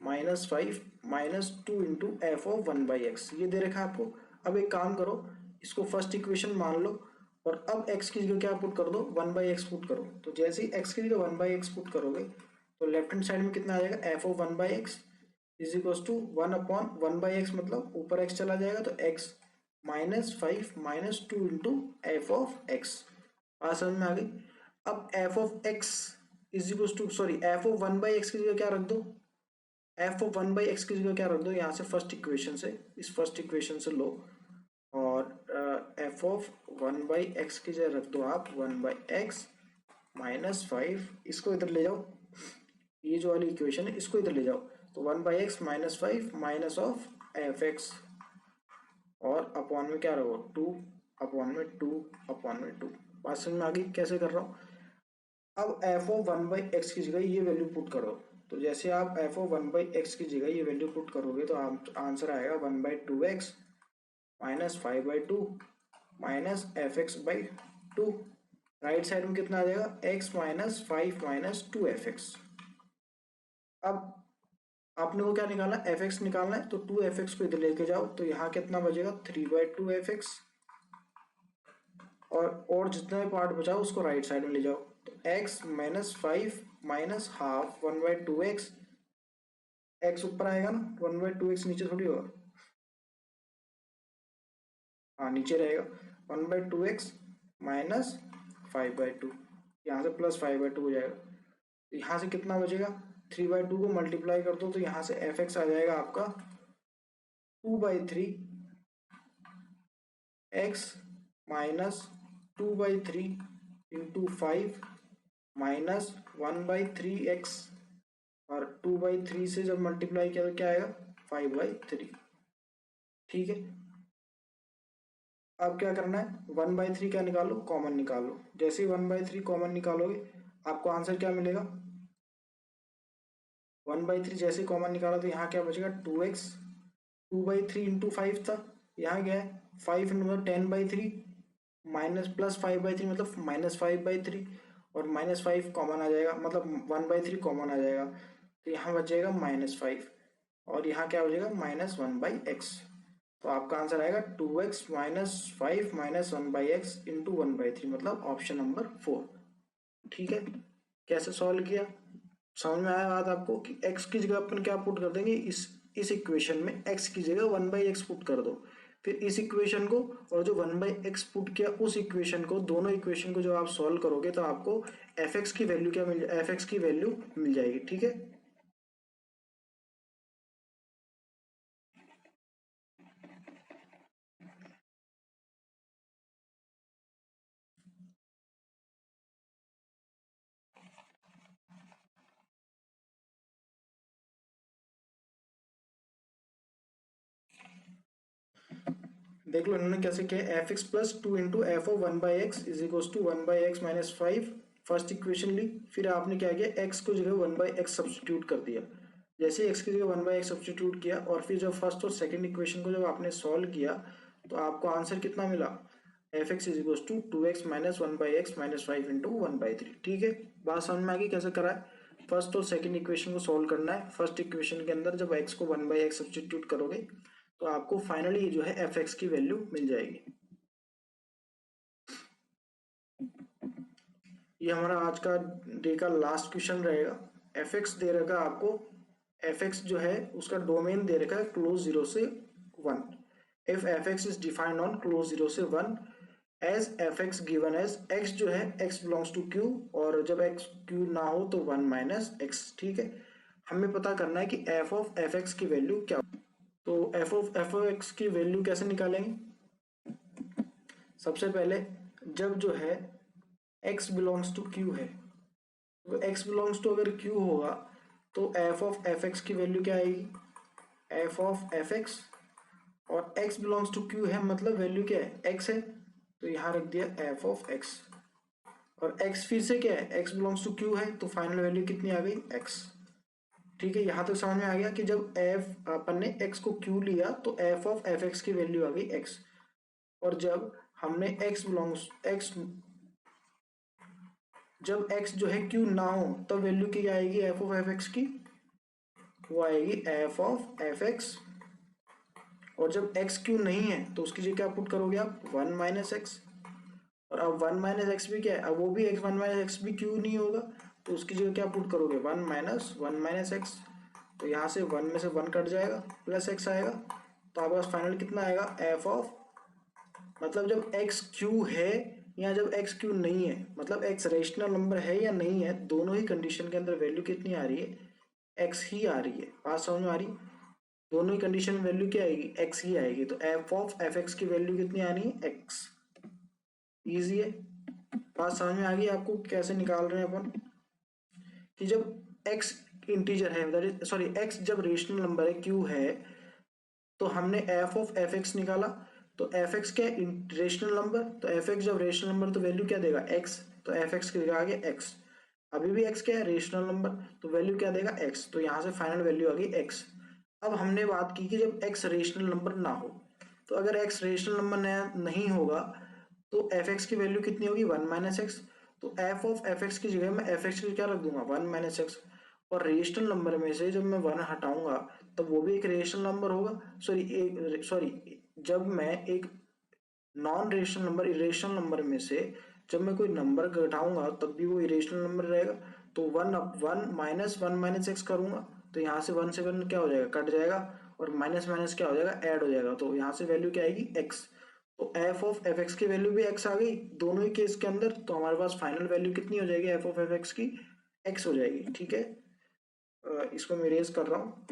minus 5 minus 2 into f of 1/x, ये दे रखा है आपको। अब एक काम करो, इसको फर्स्ट इक्वेशन मान लो और अब x की जगह क्या पुट कर दो, 1/x पुट करो। तो जैसे ही x की जगह 1/x पुट करोगे तो लेफ्ट हैंड साइड में कितना आ जाएगा, f of 1/x is equal to 1/1/x, मतलब ऊपर x चला जाएगा तो x minus 5 minus 2 into f of x। बात समझ में आ गई। अब f of x is equal to, sorry, f of one by x की जगह क्या रख दो, f of one by x की जगह क्या रख दो, यहाँ से फर्स्ट इक्वेशन से, इस फर्स्ट इक्वेशन से लो, और F of one by x की जगह रख दो आप one by x minus five, इसको इधर ले जाओ, ये जो वाली इक्वेशन है इसको इधर ले जाओ, तो one by x minus five minus of f x, और अपॉन में क्या रखो, टू, अपॉन में टू, अपॉन में टू। बात समझ में आ गई कैसे कर रहा हूँ। अब f of one by x की जगह ये वैल्यू पुट करो, तो जैसे आप f of one by x की जगह ये वैल्यू पुट करोगे तो आंसर आएगा one by two x minus five by two minus f x by two. Right side में कितना आ जाएगा, x minus five minus two f x. अब आपने को क्या निकालना है, एफ एक्स निकालना है, तो टू एफ एक्स को इधर लेके जाओ, तो यहाँ कितना बचेगा, three by two f x, और जितना भी पार्ट बचा उसको राइट साइड में ले जाओ, तो x minus five minus half one by two x, x ऊपर आएगा ना, वन बाई टू एक्स नीचे थोड़ी होगा, हाँ नीचे रहेगा, one by two x minus five by to, यहाँ से प्लस फाइव बाई टू हो जाएगा, तो यहाँ से कितना बचेगा, थ्री बाई टू को मल्टीप्लाई कर दो, तो यहाँ से एफ एक्स आ जाएगा आपका to by three x minus to by three into five minus one by three x, और टू बाई थ्री से जब मल्टीप्लाई किया तो क्या आएगा, फाइव बाई थ्री। ठीक है, अब क्या करना है, वन बाई थ्री क्या निकालो, कॉमन निकालो, जैसे ही वन बाई थ्री कॉमन निकालोगे आपको आंसर क्या मिलेगा, वन बाई थ्री जैसे कॉमन निकाला तो यहाँ क्या बचेगा, two x, two by three into five था, यहाँ क्या है, फाइव मतलब ten by three minus plus five by three मतलब माइनस फाइव बाई थ्री, और माइनस फाइव कॉमन आ जाएगा, मतलब वन बाई थ्री कॉमन आ जाएगा, तो यहाँ बच जाएगा माइनस फाइव, और यहाँ क्या हो जाएगा, माइनस वन बाई एक्स। तो आपका आंसर आएगा two x minus five minus one by x into one by three, मतलब ऑप्शन नंबर फोर। ठीक है, कैसे सॉल्व किया, समझ में आया बात आपको, कि x की जगह अपन क्या पुट कर देंगे, इस इक्वेशन में x की जगह वन बाई एक्स पुट कर दो, फिर इस इक्वेशन को और जो वन बाई एक्स पुट किया उस इक्वेशन को, दोनों इक्वेशन को जब आप सॉल्व करोगे तो आपको एफ एक्स की वैल्यू क्या मिल, एफ एक्स की वैल्यू मिल जाएगी। ठीक है, देख लो इन्होंने कैसे किया, f x plus two into f of one by x is equal to one by x minus five, first equation ली, फिर आपने क्या किया, एक्स को जगह वन बाई एक्स सब्सटीट्यूट कर दिया, जैसे एक्स की जगह वन बाई एक्स सब्सटीट्यूट किया, और फिर जब फर्स्ट और सेकंड इक्वेशन को जब आपने सॉल्व किया तो आपको आंसर कितना मिला, f x is equal to two x minus one by x minus five into one by three. ठीक है, बात समझ में आ गई कैसे करा है, फर्स्ट और सेकंड इक्वेशन को सॉल्व करना है, फर्स्ट इक्वेशन के अंदर जब एक्स को वन बाई एक्स सब्सटीट्यूट करोगे तो आपको फाइनली जो है एफ एक्स की वैल्यू मिल जाएगी। ये हमारा आज का डे का लास्ट क्वेश्चन रहेगा। एफ एक्स दे रखा आपको, एफ एक्स जो है उसका डोमेन दे रखा है क्लोज जीरो से one, if f x is defined on close zero से one as f x given as x जो है एक्स बिलोंग्स टू क्यू, और जब एक्स क्यू ना हो तो वन माइनस एक्स। ठीक है, हमें पता करना है कि एफ ऑफ एफ एक्स की वैल्यू क्या, तो एफ ऑफ एक्स की वैल्यू कैसे निकालेंगे, सबसे पहले जब जो है x बिलोंग्स टू q है, तो x बिलोंग्स टू अगर q होगा तो f ऑफ एफ एक्स की वैल्यू क्या आएगी, f ऑफ एफ एक्स, और x बिलोंग्स टू q है मतलब वैल्यू क्या है, x है, तो यहाँ रख दिया f ऑफ x, और x फिर से क्या है, x बिलोंग्स टू q है, तो फाइनल वैल्यू कितनी आ गई, x। ठीक है, यहाँ तक समझ में आ गया कि जब f अपन ने x को q लिया तो f ऑफ एफ एक्स की वैल्यू आ गई x, और जब हमने जब x जो है q ना हो तब वैल्यू क्या आएगी f ऑफ एफ एक्स की, वो आएगी f ऑफ एफ एक्स, और जब x q नहीं है तो उसकी जगह क्या पुट करोगे आप, वन माइनस एक्स, और अब वन माइनस एक्स भी क्या है, अब वो भी x वन माइनस एक्स भी q नहीं होगा तो उसकी जगह क्या पुट करोगे, वन माइनस एक्स, तो यहाँ से वन में से वन कट जाएगा, प्लस एक्स आएगा, तो आपके पास फाइनल कितना आएगा, f ऑफ, मतलब जब x q है यहाँ जब एक्स क्यू नहीं है, मतलब एक्स रेशनल नंबर है या नहीं है, दोनों ही कंडीशन के अंदर वैल्यू कितनी आ रही है, एक्स ही आ रही है। बात समझ में आ रही, दोनों ही कंडीशन में वैल्यू क्या आएगी, एक्स ही आएगी। तो एफ ऑफ एफ एक्स की वैल्यू कितनी आनी है, एक्स। इजी है, बात समझ में आ गई आपको कैसे निकाल रहे हैं अपन, कि जब एक्स इंटीजर है, सॉरी एक्स जब रेशनल नंबर है, क्यू है, तो हमने एफ ऑफ एफ एक्स निकाला। तो एफ एक्स क्या है, रेशनल नंबर, तो एफ एक्स जब रेशनल नंबर तो वैल्यू क्या देगा, एक्स। तो एफ एक्स की जगह आ गया एक्स। अभी भी एक्स क्या है, रेशनल नंबर, तो वैल्यू क्या देगा, एक्स। तो यहाँ से फाइनल वैल्यू आ गई एक्स। अब हमने बात की कि जब एक्स रेशनल नंबर ना हो, तो अगर एक्स रेशनल नंबर नहीं होगा तो एफ एक्स की वैल्यू कितनी होगी, वन माइनस एक्स। तो एफ ऑफ एफ एक्स की जगह मैं एफ एक्स की क्या रख दूंगा, वन माइनस एक्स। और रेशनल नंबर में से जब मैं वन हटाऊंगा तब वो भी एक रेशनल नंबर होगा, सॉरी जब मैं एक non rational number irrational number में से जब मैं कोई नंबर घटाऊंगा तब भी वो इरेशनल नंबर रहेगा। तो one minus one minus x करूंगा, तो यहाँ से वन से वन क्या हो जाएगा, कट जाएगा, और माइनस माइनस क्या हो जाएगा, ऐड हो जाएगा। तो यहाँ से वैल्यू क्या आएगी, एक्स। तो एफ ऑफ एफ एक्स की वैल्यू भी एक्स आ गई दोनों ही केस के अंदर। तो हमारे पास फाइनल वैल्यू कितनी हो जाएगी एफ ऑफ एफ एक्स की, एक्स हो जाएगी। ठीक है, इसको मैं इरेज कर रहा हूँ।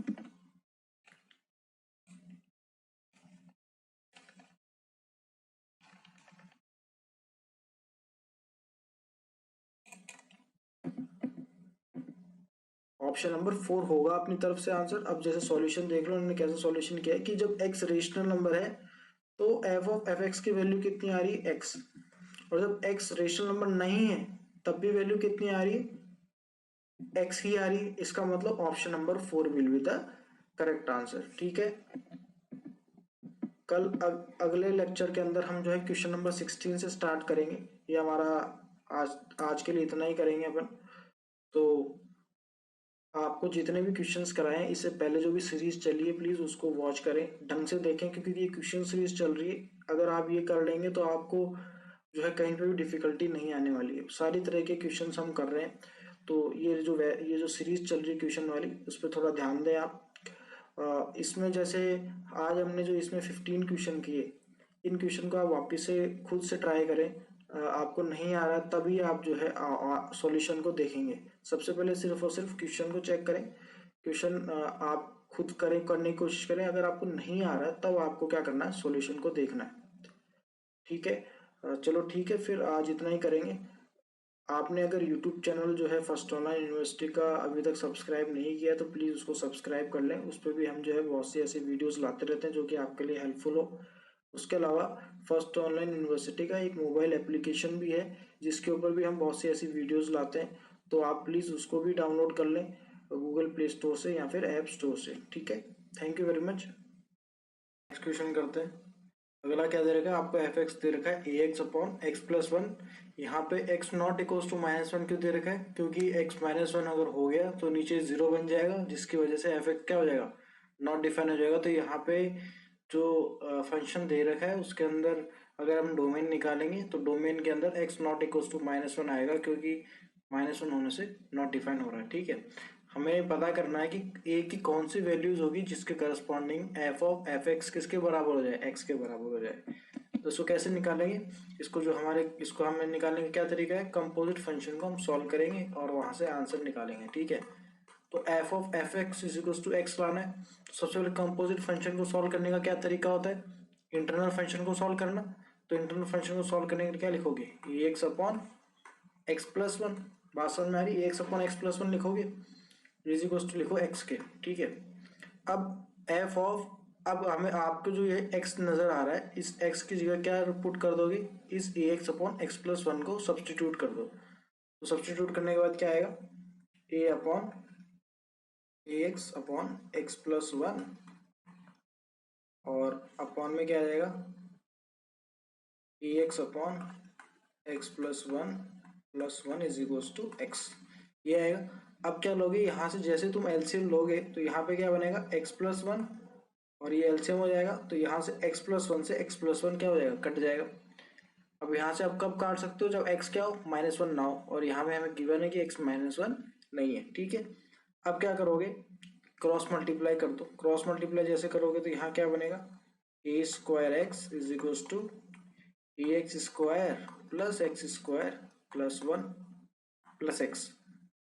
ऑप्शन नंबर 4 होगा अपनी तरफ से आंसर। अब जैसे सॉल्यूशन देख लो उन्होंने कैसे सॉल्यूशन किया है, कि जब एक्स रेशनल नंबर है तो एफ ऑफ एफ एक्स की वैल्यू कितनी आ रही है, एक्स। और जब एक्स रेशनल नंबर नहीं है तब भी वैल्यू कितनी आ रही है, एक्स ही आ रही है। इसका मतलब option number 4 will be the correct answer. ठीक है, कल अगले लेक्चर के अंदर हम जो है क्वेश्चन नंबर 16 से स्टार्ट करेंगे। ये हमारा आज आज के लिए इतना ही करेंगे अपन। तो आपको जितने भी क्वेश्चंस कराए हैं इससे पहले जो भी सीरीज चली है प्लीज उसको वॉच करें, ढंग से देखें, क्योंकि ये क्वेश्चन सीरीज चल रही है। अगर आप ये कर लेंगे तो आपको जो है कहीं पे भी डिफिकल्टी नहीं आने वाली है। सारी तरह के क्वेश्चंस हम कर रहे हैं, तो ये जो सीरीज चल रही है क्वेश्चन वाली, उस पर थोड़ा ध्यान दें आप। इसमें जैसे आज हमने जो इसमें 15 क्वेश्चन किए, इन क्वेश्चन को आप वापस से खुद से ट्राई करें। आपको नहीं आ रहा तभी आप जो है सॉल्यूशन को देखेंगे। सबसे पहले सिर्फ और सिर्फ क्वेश्चन को चेक करें, क्वेश्चन आप खुद करें, करने की कोशिश करें। अगर आपको नहीं आ रहा तब आपको क्या करना है, सॉल्यूशन को देखना है। ठीक है, चलो ठीक है, फिर आज इतना ही करेंगे। आपने अगर यूट्यूब चैनल जो है फर्स्ट ऑनलाइन यूनिवर्सिटी का अभी तक सब्सक्राइब नहीं किया तो प्लीज़ उसको सब्सक्राइब कर लें। उस पर भी हम जो है बहुत सी ऐसी वीडियोस लाते रहते हैं जो कि आपके लिए हेल्पफुल हो। उसके अलावा फर्स्ट ऑनलाइन यूनिवर्सिटी का एक मोबाइल एप्लीकेशन भी है जिसके ऊपर भी हम बहुत सी ऐसी वीडियोस लाते हैं, तो आप प्लीज़ उसको भी डाउनलोड कर लें गूगल प्ले स्टोर से या फिर ऐप स्टोर से। ठीक है, thank you very much. Next question करते हैं। अगला क्या दे रखा है आपको, एफ एक्स दे रखा है a x upon x plus one. यहाँ पे x not equals to minus one क्यों दे रखा है, क्योंकि एक्स माइनस वन अगर हो गया तो नीचे जीरो बन जाएगा, जिसकी वजह से एफ एक्स क्या हो जाएगा, नॉट डिफाइन हो जाएगा। तो यहाँ पे जो फंक्शन दे रखा है उसके अंदर अगर हम डोमेन निकालेंगे तो डोमेन के अंदर x not equals to minus one आएगा, क्योंकि माइनस वन होने से नॉट डिफाइन हो रहा है। ठीक है, हमें पता करना है कि ए की कौन सी वैल्यूज होगी जिसके corresponding F of f x किसके बराबर हो जाए, एक्स के बराबर हो जाए। तो इसको कैसे निकालेंगे, इसको हमें निकालने का क्या तरीका है, कंपोजिट फंक्शन को हम सॉल्व करेंगे और वहां से आंसर निकालेंगे। ठीक है, तो f of f x is equal to x लाना है। तो सबसे पहले कंपोजिट फंक्शन को सॉल्व करने का क्या तरीका होता है, इंटरनल फंक्शन को सॉल्व करना। तो इंटरनल फंक्शन को सॉल्व करने के लिए क्या लिखोगे, a x upon x plus one. बात समझ में आ रही है, x upon x plus one लिखोगे, इज इक्वल टू लिखो एक्स के। ठीक है, अब एफ ऑफ, अब हमें आपको जो ये एक्स नजर आ रहा है इस एक्स की जगह क्या पुट कर दोगे, इस a x upon x plus one को सब्सटीट्यूट कर दो। तो सब्सटीट्यूट करने के बाद क्या आएगा, a upon a x upon x plus one, और अपॉन में क्या आ जाएगा, a x upon x plus one is equal to x, ये आएगा। अब क्या लोगे, यहाँ से जैसे तुम एलसीएम लोगे तो यहाँ पे क्या बनेगा, एक्स प्लस वन, और ये एलसीएम हो जाएगा तो यहाँ से एक्स प्लस वन से एक्स प्लस वन क्या हो जाएगा, कट जाएगा। अब यहाँ से आप कब काट सकते हो, जब एक्स क्या हो, माइनस वन ना हो, और यहाँ पे हमें गिवन है कि एक्स माइनस वन नहीं है। ठीक है, अब क्या करोगे, क्रॉस मल्टीप्लाई कर दो। क्रॉस मल्टीप्लाई जैसे करोगे तो यहाँ क्या बनेगा, a square x is equal to a x square plus x square plus 1 plus x.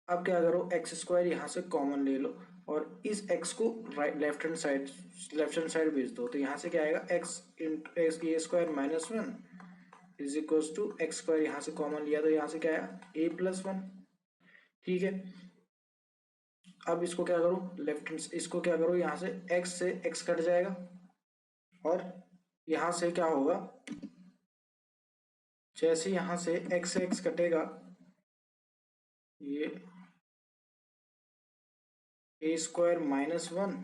अब क्या करो, एक्स स्क्वायर यहाँ से कॉमन ले लो और इस एक्स को राइट लेफ्ट हैंड साइड भेज दो। तो यहाँ से क्या आएगा, x into x a square minus 1 is equals to x square, यहाँ से कॉमन लिया तो यहाँ से क्या आया, ए प्लस 1। ठीक है, अब इसको क्या करो, लेफ्ट हैंड इसको क्या करो, यहाँ से एक्स कट जाएगा और यहाँ से क्या होगा, जैसे यहाँ से एक्स कटेगा, ये ए स्क्वायर माइनस 1,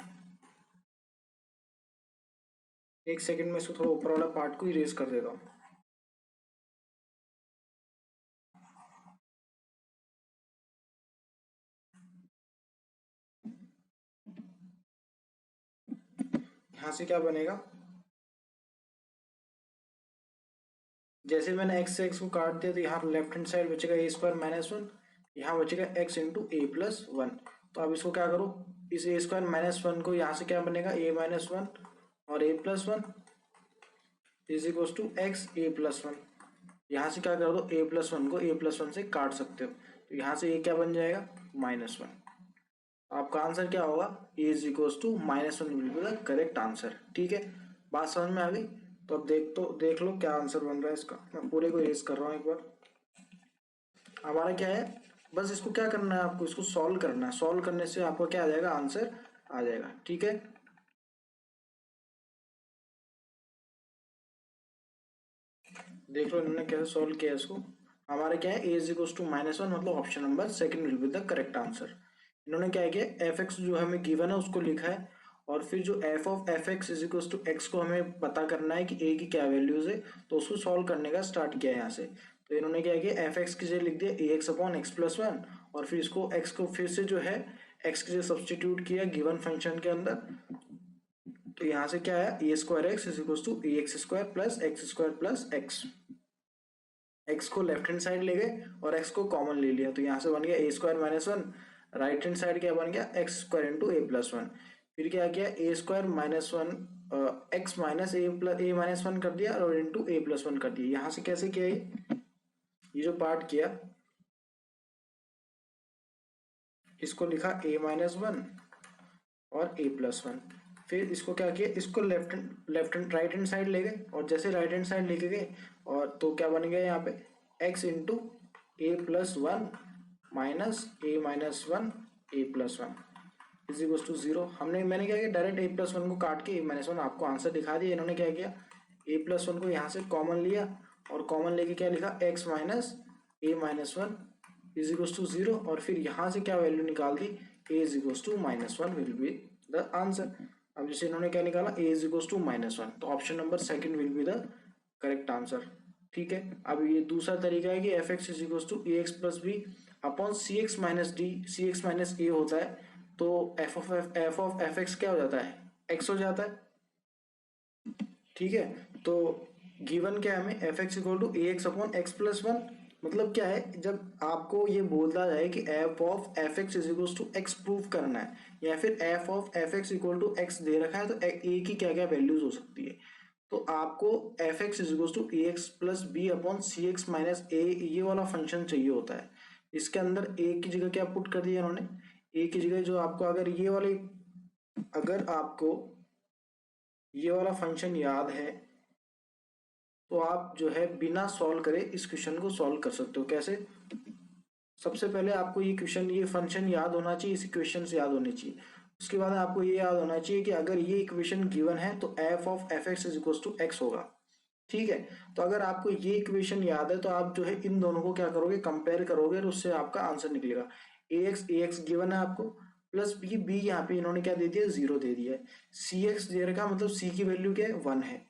एक सेकंड में इसको थोड़ा ऊपर वाला पार्ट को इरेज कर देता हूँ। यहाँ से क्या बनेगा, जैसे मैंने एक्स से एक्स को काट दिया तो यहाँ लेफ्ट हैंड साइड बचेगा ए स्क्वायर माइनस 1, यहाँ बचेगा एक्स इंटू ए प्लस 1। तो अब इसको क्या करो, इस ए स्क्वायर माइनस 1 को यहाँ से क्या बनेगा, ए माइनस 1 और a plus 1 is equal to x a plus 1। यहाँ से क्या कर दो, ए प्लस 1 को ए प्लस 1 से काट सकते हो, तो यहाँ से ए क्या बन जाएगा, माइनस 1। आपका आंसर क्या होगा, a is equal to -1 will be the correct answer. ठीक है, बात समझ में आ गई। तो अब देख लो क्या आंसर बन रहा है इसका। मैं पूरे को इरेज कर रहा हूँ एक बार। हमारा क्या है, बस इसको क्या करना है, आपको इसको सॉल्व करना है। सॉल्व करने से आपको क्या आ जाएगा, आंसर आ जाएगा। ठीक है, देख लो इन्होंने कैसे सॉल्व किया इसको। हमारा क्या है, ए इज इक्वल टू -1, मतलब option number second will be the correct answer. इन्होंने क्या किया, एफ एक्स जो हमें गिवन है उसको लिखा है और फिर जो f of f x is equal to x को हमें पता करना है कि ए की क्या वैल्यूज है, तो उसको सॉल्व करने का स्टार्ट किया यहाँ से। तो इन्होंने क्या किया, एफ एक्स की जगह लिख दिया ए एक्स अपॉन एक्स प्लस 1 और फिर इसको एक्स को फिर से जो है एक्स की जगह सब्सटीट्यूट किया गिवन फंक्शन के अंदर। तो यहाँ से क्या आया, a square x is equal to a x square plus x. X को लेफ्ट हैंड साइड ले गए और एक्स को कॉमन ले लिया, तो यहाँ से बन गया a square minus 1, right hand side क्या बन गया, x square into a plus 1। फिर क्या किया, a square -1 x minus a minus 1 कर दिया और इंटू ए प्लस 1 कर दिया। यहाँ से कैसे किया, ये जो पार्ट किया इसको लिखा a -1 और a प्लस 1। फिर इसको क्या किया, इसको राइट हैंड साइड ले गए और जैसे राइट हैंड साइड लेके गए और तो क्या बन गया यहाँ पे, x into a plus 1 minus a minus 1 a plus 1 is equal to 0। मैंने क्या किया, डायरेक्ट ए प्लस 1 को काट के ए माइनस 1 आपको आंसर दिखा दिया। इन्होंने क्या किया, ए प्लस 1 को यहाँ से कॉमन लिया और कॉमन लेके क्या लिखा, x minus a minus 1 is equal to 0 और फिर यहाँ से क्या वैल्यू निकाल दी, a is equal to -1 will be the answer. अब जैसे इन्होंने क्या निकाला, a इज इक्वल टू -1, तो option number second will be the correct answer. ठीक है, अब ये दूसरा तरीका है कि f x is equal to a x plus b upon c x minus d, c x minus a होता है, तो एफ ऑफ एफ एक्स क्या हो जाता है, एक्स हो जाता है। ठीक है, तो गिवन क्या है हमें, f x equal to a x upon x plus 1। मतलब क्या है, जब आपको ये बोलता जाए कि f of f x is equal to x prove करना है या फिर f of f x equal to x दे रखा है, तो ए की क्या क्या वैल्यूज हो सकती है, तो आपको f x is equal to a x plus b upon c x minus a, ये वाला फंक्शन चाहिए होता है। इसके अंदर ए की जगह क्या पुट कर दिया इन्होंने, ए की जगह जो आपको अगर आपको ये वाला फंक्शन याद है तो आप जो है बिना सॉल्व करे इस क्वेश्चन को सॉल्व कर सकते हो। कैसे, सबसे पहले आपको ये फंक्शन याद होना चाहिए, इस इक्वेशन से याद होनी चाहिए। उसके बाद आपको ये याद होना चाहिए कि अगर ये इक्वेशन गिवन है तो f of f x is equal to x होगा। ठीक है, तो अगर आपको ये इक्वेशन याद है तो आप जो है इन दोनों को क्या करोगे, कंपेयर करोगे और उससे आपका आंसर निकलेगा। ए एक्स गिवन है आपको, प्लस बी यहाँ पे इन्होंने क्या दे दिया, 0 दे दिया है। सी एक्स दे रखा, मतलब सी की वैल्यू क्या है, 1 है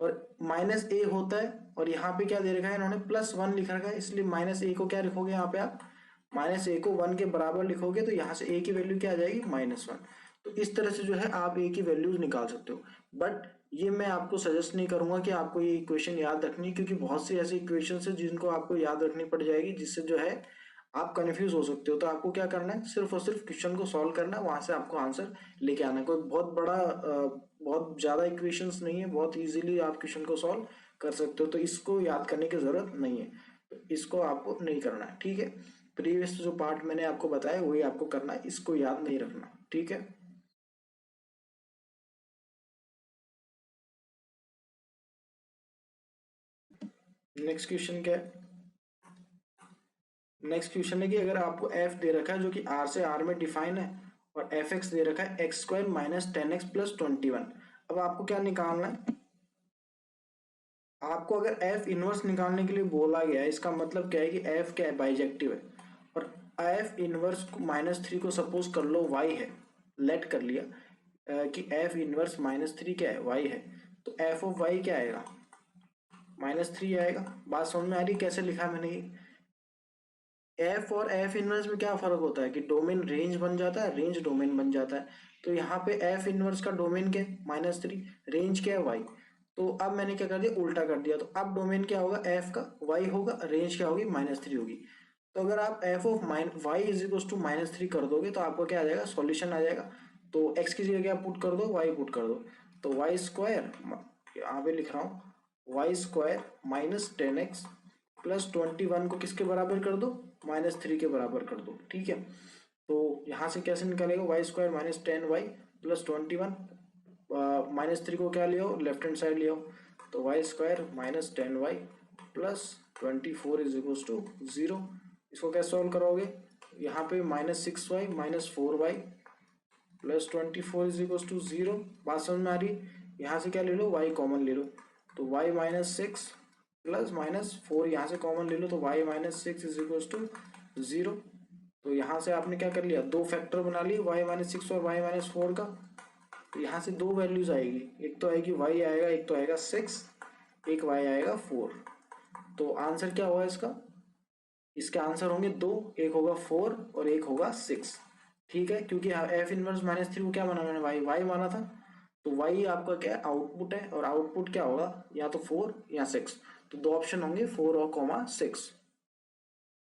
और माइनस ए होता है और यहाँ पे क्या दे रखा है इन्होंने, +1 लिख रखा है, इसलिए माइनस ए को क्या लिखोगे, यहाँ पे आप माइनस ए को 1 के बराबर लिखोगे तो यहाँ से ए की वैल्यू क्या आ जाएगी, -1। तो इस तरह से जो है आप ए की वैल्यूज निकाल सकते हो। बट ये मैं आपको सजेस्ट नहीं करूंगा कि आपको ये इक्वेशन याद रखनी, क्योंकि बहुत सी ऐसी इक्वेशन है जिनको आपको याद रखनी पड़ जाएगी, जिससे जो है आप कंफ्यूज हो सकते हो। तो आपको क्या करना है, सिर्फ और सिर्फ क्वेश्चन को सॉल्व करना है, वहां से आपको आंसर लेके आना है। कोई बहुत बड़ा बहुत ज्यादा इक्वेशंस नहीं है, बहुत इजीली आप क्वेश्चन को सॉल्व कर सकते हो। तो इसको याद करने की जरूरत नहीं है, तो इसको आपको नहीं करना है, ठीक है। प्रीवियस जो पार्ट मैंने आपको बताया वही आपको करना है, इसको याद नहीं रखना, ठीक है। नेक्स्ट क्वेश्चन क्या है? नेक्स्ट क्वेश्चन है कि अगर आपको एफ दे रखा है जो कि आर से आर में डिफाइन है, और एफ एक्स दे रखा है x square minus 10x plus 21। अब आपको क्या निकालना है? आपको अगर एफ इनवर्स निकालने के लिए बोला गया है, इसका मतलब क्या है कि एफ क्या है, बाइजेक्टिव है। और एफ इनवर्स -3 को सपोज कर लो वाई है, लेट कर लिया कि एफ इनवर्स -3 क्या है, वाई है। तो एफ ऑफ वाई क्या आएगा, -3 आएगा। बात समझ में आ रही कैसे लिखा मैंने ये? एफ और एफ इनवर्स में क्या फर्क होता है कि डोमेन रेंज बन जाता है, रेंज डोमेन बन जाता है। तो यहाँ पे एफ इनवर्स का डोमेन क्या है, -3, रेंज क्या है, वाई। तो अब मैंने क्या कर दिया, उल्टा कर दिया। तो अब डोमेन क्या होगा, एफ का वाई होगा, रेंज क्या होगी, -3 होगी। तो अगर आप f of y is equal to -3 कर दोगे तो आपको क्या आ जाएगा, सॉल्यूशन आ जाएगा। तो एक्स की जगह क्या पुट कर दो, वाई पुट कर दो। तो वाई स्क्वायर, यहाँ पे लिख रहा हूँ, वाई स्क्वायर -10x प्लस 21 को किसके बराबर कर दो, -3 के बराबर कर दो, ठीक है। तो यहाँ से कैसे निकलेगा, वाई स्क्वायर -10y प्लस 21, -3 को क्या लिया हो, लेफ्ट हैंड साइड लिया हो। तो y square -10y plus 24 is equal to 0। इसको कैसे सॉल्व करोगे, यहाँ पे -6y -4y plus 24 is equal to 0। बात समझ में आ रही? यहाँ से क्या ले लो, y कॉमन ले लो। तो y -6 प्लस -4 यहाँ से कॉमन ले लो, तो y -6 इज इक्वल टू 0। तो यहाँ से आपने क्या कर लिया, दो फैक्टर बना लिए, y -6 और y -4 का। तो यहाँ से दो वैल्यूज आएगी, एक तो आएगी y आएगा, एक तो आएगा 6, एक y आएगा 4। तो आंसर क्या होगा इसका, इसके आंसर होंगे दो, एक होगा 4 और एक होगा 6, ठीक है। क्योंकि एफ इनवर्स -3 को क्या माना मैंने, वाई वाई माना था। तो वाई आपका क्या है, आउटपुट है, और आउटपुट क्या होगा, या तो 4 या 6। तो दो ऑप्शन होंगे, 4 और कॉमा 6,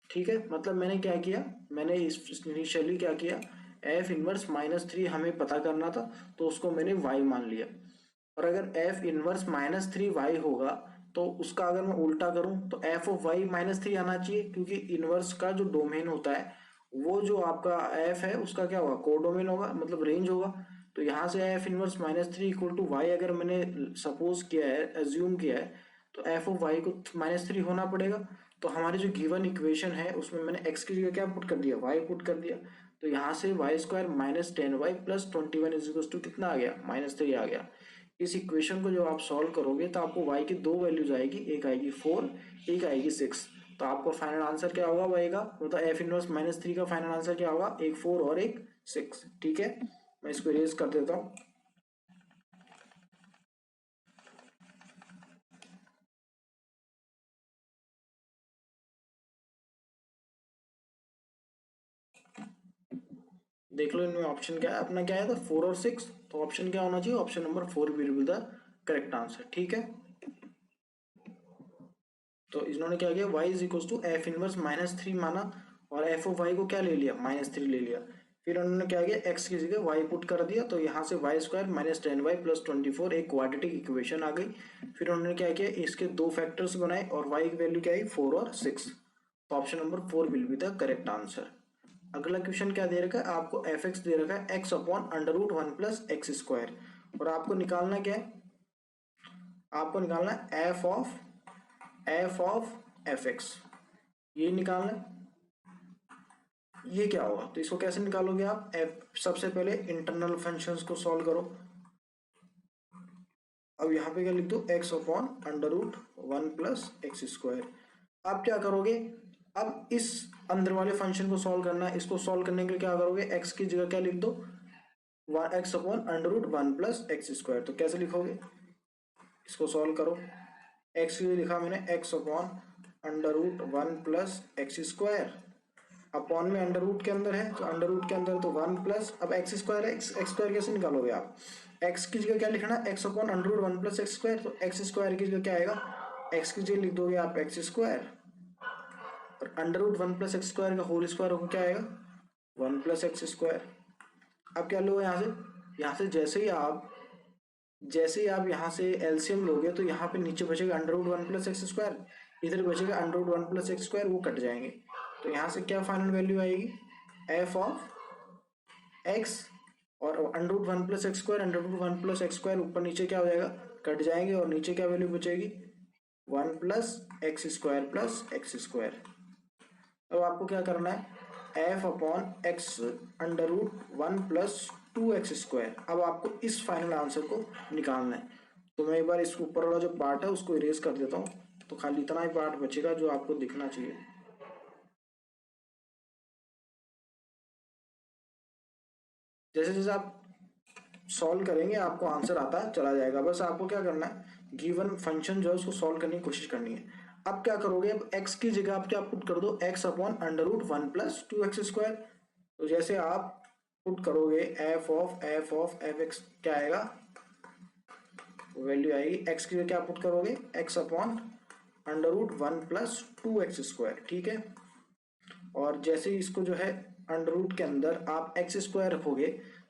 ठीक है। मतलब मैंने क्या किया, मैंने इनिशियली क्या किया, एफ इनवर्स -3 हमें पता करना था, तो उसको मैंने वाई मान लिया। और अगर एफ इनवर्स -3 वाई होगा, तो उसका अगर मैं उल्टा करूं तो एफ ऑफ वाई -3 आना चाहिए, क्योंकि इनवर्स का जो डोमेन होता है, वो जो आपका एफ है उसका क्या होगा, कोडोमेन होगा, मतलब रेंज होगा। तो यहाँ से f inverse -3 equal to y अगर मैंने सपोज किया है, एज्यूम किया है, तो एफ ऑफ वाई को -3 होना पड़ेगा। तो हमारी जो गिवन इक्वेशन है उसमें मैंने एक्स की जगह क्या पुट कर दिया, वाई पुट कर दिया। तो यहाँ से y square -10y plus 21 is equal to कितना आ गया, -3 आ गया। इस इक्वेशन को जब आप सॉल्व करोगे तो आपको y की दो वैल्यूज आएगी, एक आएगी 4, एक आएगी 6। तो आपका फाइनल आंसर क्या होगा y का, मतलब एफ इनवर्स -3 का फाइनल आंसर क्या होगा, एक 4 और एक 6, ठीक है। मैं इसको इरेज कर देता हूँ। देख लो इनमें ऑप्शन क्या है, अपना क्या है था 4 और 6। तो ऑप्शन क्या होना चाहिए, option number 4 will be the correct answer, ठीक है। तो इन्होंने क्या किया, y is equal to f inverse -3 माना, और एफ ऑफ वाई को क्या ले लिया, -3 ले लिया। फिर उन्होंने क्या किया, x की जगह y पुट कर दिया। तो यहाँ से वाई स्क्वायर -10y प्लस 24 एक क्वाड्रेटिक इक्वेशन आ गई। फिर उन्होंने क्या किया, इसके दो फैक्टर्स बनाए, और y की वैल्यू क्या आई, 4 और 6। तो option number 4 will be the correct answer. अगला क्वेश्चन क्या दे रखा है आपको, एफ एक्स दे रखा है x upon √1 plus x square. और आपको निकालना क्या है, आपको निकालना है एफ ऑफ एफ एक्स, ये निकालना है। ये क्या होगा, तो इसको कैसे निकालोगे आप, एफ सबसे पहले इंटरनल फंक्शंस को सॉल्व करो। अब यहाँ पे क्या लिख दो, x upon √1 plus x square. आप क्या करोगे, अब इस अंदर वाले फंक्शन को सॉल्व करना है। इसको सॉल्व करने के लिए क्या करोगे, एक्स की जगह क्या लिख दो, x upon √1 plus x square. तो कैसे लिखोगे, इसको सॉल्व करो। एक्स के लिए लिखा मैंने x upon √1 plus x square, upon में अंडर रूट के अंदर है, तो अंडर रूट के अंदर तो 1 प्लस, अब एक्स स्क्वायर है, एक्स स्क्वायर कैसे निकालोगे आप, एक्स की जगह क्या लिखना, x upon √1 plus x square. तो एक्स स्क्वायर की जगह क्या आएगा, एक्स की जगह लिख दोगे आप एक्स स्क्वायर, और अंडर रूट 1 + x² का होल स्क्वायर होकर क्या आएगा 1 + x²। अब क्या लो यहाँ से जैसे ही आप यहाँ से एलसीएम लोगे तो यहाँ पे नीचे बचेगा अंडर रूट 1 + x², इधर बचेगा अंडर रूट 1 + x², वो कट जाएंगे। तो यहाँ से क्या फाइनल वैल्यू आएगी f ऑफ x, और under root 1 + x², under root 1 + x² ऊपर नीचे क्या हो जाएगा कट जाएंगे, और नीचे क्या वैल्यू बचेगी 1 + x² + x²। अब आपको क्या करना है f/x अंडर रूट 1 + 2x²। अब आपको इस फाइनल आंसर को निकालना है। तो मैं एक बार इसके ऊपर वाला जो पार्ट है उसको इरेज कर देता हूँ, तो खाली इतना ही पार्ट बचेगा जो आपको दिखना चाहिए। जैसे जैसे आप सॉल्व करेंगे आपको आंसर आता चला जाएगा। बस आपको क्या करना है गिवन फंक्शन जो है उसको सॉल्व करने की कोशिश करनी है। अब क्या करोगे, अब x की जगह आप क्या पुट कर दो x/अंडर रूट 1 + 2x²। तो जैसे आप पुट करोगे f ऑफ fx क्या आएगा, वैल्यू आएगी x की जगह क्या पुट करोगे x/अंडर रूट 1 + 2x²। ठीक है, और जैसे ही इसको जो है अंडर रूट के अंदर आप x² रखोगे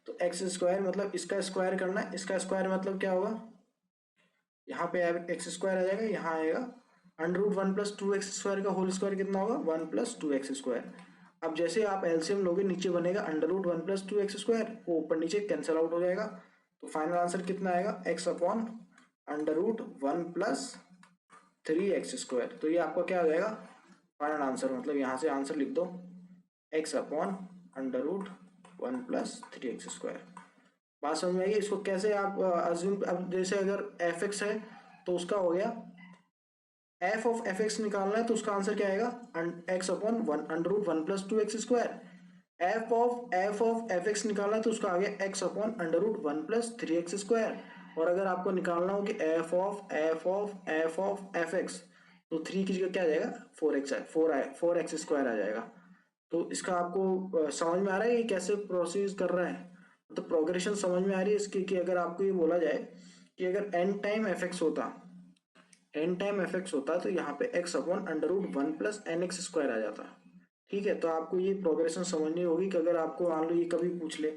तो x² मतलब इसका स्क्वायर करना है, इसका स्क्वायर मतलब क्या होगा यहाँ पे x² आ जाएगा, यहाँ आएगा अंडर रूट 1 + 2x² का होल स्क्वायर कितना होगा 1 + 2x²। अब जैसे आप एलसीएम लोगे नीचे बनेगा अंडर रूट 1 + 2x², वो ऊपर नीचे कैंसिल आउट हो जाएगा। तो फाइनल आंसर कितना आएगा x/अंडर रूट 1 + 3x²। तो ये आपका क्या हो जाएगा फाइनल आंसर, मतलब यहाँ से आंसर लिख दो x/अंडर रूट 1 + 3x²। बात समझ में आएगी। इसको कैसे आप अज्यूम, अब जैसे अगर fx है तो उसका हो गया f ऑफ fx निकालना है, तो उसका आंसर क्या आएगा x/1 under root 1 + 2x²। f of fx निकालना है तो उसका आ गया x/अंडर रूट 1 + 3x²। और अगर आपको निकालना हो कि f ऑफ fx, तो 3 की जगह क्या आ जाएगा 4x² आ जाएगा। तो इसका आपको समझ में आ रहा है ये कैसे प्रोसीड कर रहा है, तो प्रोग्रेशन समझ में आ रही है इसकी। कि अगर आपको ये बोला जाए कि अगर n टाइम fx होता तो यहाँ पे x/अंडर रूट 1 + nx² आ जाता। ठीक है, तो आपको ये प्रोग्रेशन समझनी होगी कि अगर आपको मान लो ये कभी पूछ ले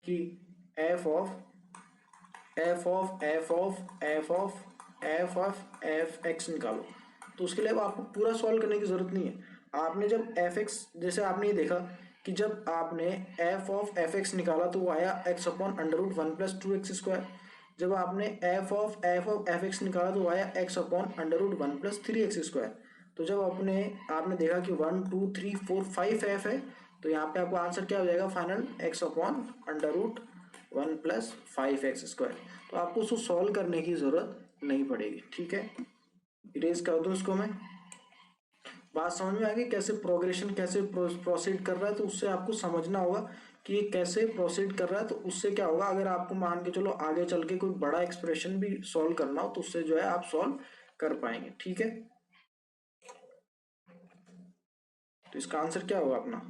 कि f ऑफ fx निकालो, तो उसके लिए अब आपको पूरा सॉल्व करने की जरूरत नहीं है। आपने जब fx, जैसे आपने ये देखा कि जब आपने f ऑफ fx निकाला तो वो आया x/अंडर रूट 1 + 2x²। जब आपने f ऑफ fx निकाला तो वो आया x/अंडर रूट 1 + 3x²। तो जब आपने देखा कि 1 2 3 4 5 f है, तो यहाँ पे आपको आंसर क्या हो जाएगा फाइनल x/अंडर रूट 1 + 5x²। तो आपको उसको सॉल्व करने की जरूरत नहीं पड़ेगी। ठीक है, इरेज कर दूं इसको मैं। बात समझ में आ गई कैसे प्रोग्रेशन कैसे प्रोसीड कर रहा है, तो उससे आपको समझना होगा कि ये कैसे प्रोसीड कर रहा है। तो उससे क्या होगा, अगर आपको मान के चलो आगे चल के कोई बड़ा एक्सप्रेशन भी सॉल्व करना हो तो उससे जो है आप सॉल्व कर पाएंगे। ठीक है, तो इसका आंसर क्या होगा अपना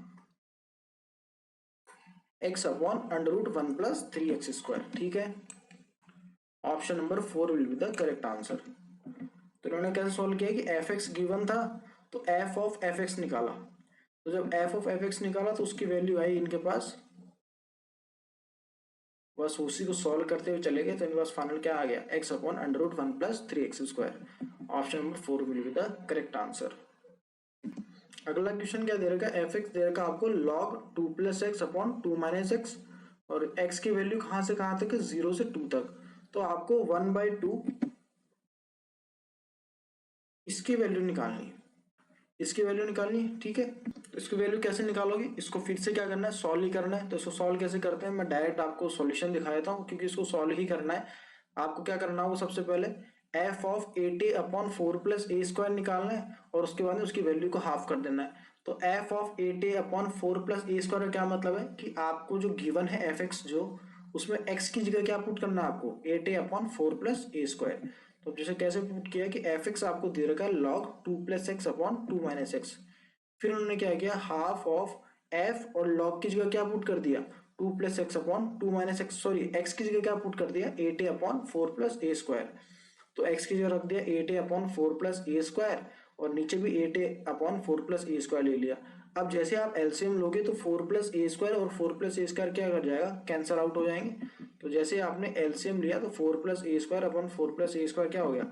x/अंडर रूट 1 + 3x²। ठीक है, option number 4 will be the correct answer. तो इन्होंने कैसे सॉल्व किया कि fx गिवन था तो f ऑफ fx निकाला। तो जब f ऑफ fx निकाला तो उसकी वैल्यू आई इनके पास, बस उसी को सॉल्व करते हुए चले गए। तो इनके पास फाइनल क्या आ गया x/अंडर root 1 + 3x²। Option number 4 will be the correct answer. अगला क्वेश्चन क्या दे रखा है, fx दे रखा आपको log 2 + x/2 - x, और x की वैल्यू कहां से कहां तक है 0 से 2 तक। तो आपको 1/2 इसकी वैल्यू निकालनी है। ठीक है, तो इसकी वैल्यू कैसे निकालोगे, इसको फिर से क्या करना है सॉल्व ही करना है। तो इसको सॉल्व कैसे करते हैं, मैं डायरेक्ट आपको सॉल्यूशन दिखा देता हूँ, क्योंकि इसको सॉल्व ही करना है। आपको क्या करना होगा, सबसे पहले f ऑफ 8a/4 + a² निकालना है, और उसके बाद उसकी वैल्यू को हाफ कर देना है। तो f ऑफ 8a/4 + a² का क्या मतलब है कि आपको जो गिवन है fx, जो उसमें x की जगह क्या पुट करना है आपको 8a/4 + a²। तो जैसे कैसे पुट किया कि fx आपको दे रखा है log 2 + x/2 - x। फिर उन्होंने क्या किया हाफ ऑफ f और log की जगह क्या पुट कर दिया 2 + x/2 - x, सॉरी x की जगह क्या पुट कर दिया 8a/4 + a²। तो x की जगह रख दिया 8a/4 + a², और नीचे भी 8a/4 + a² ले लिया। अब जैसे आप एलसीएम लोगे तो 4 + a² और 4 + a² क्या कर जाएगा, कैंसल आउट हो जाएंगे। तो जैसे आपने एलसीएम लिया तो 4 + a²/4 + a² क्या हो गया,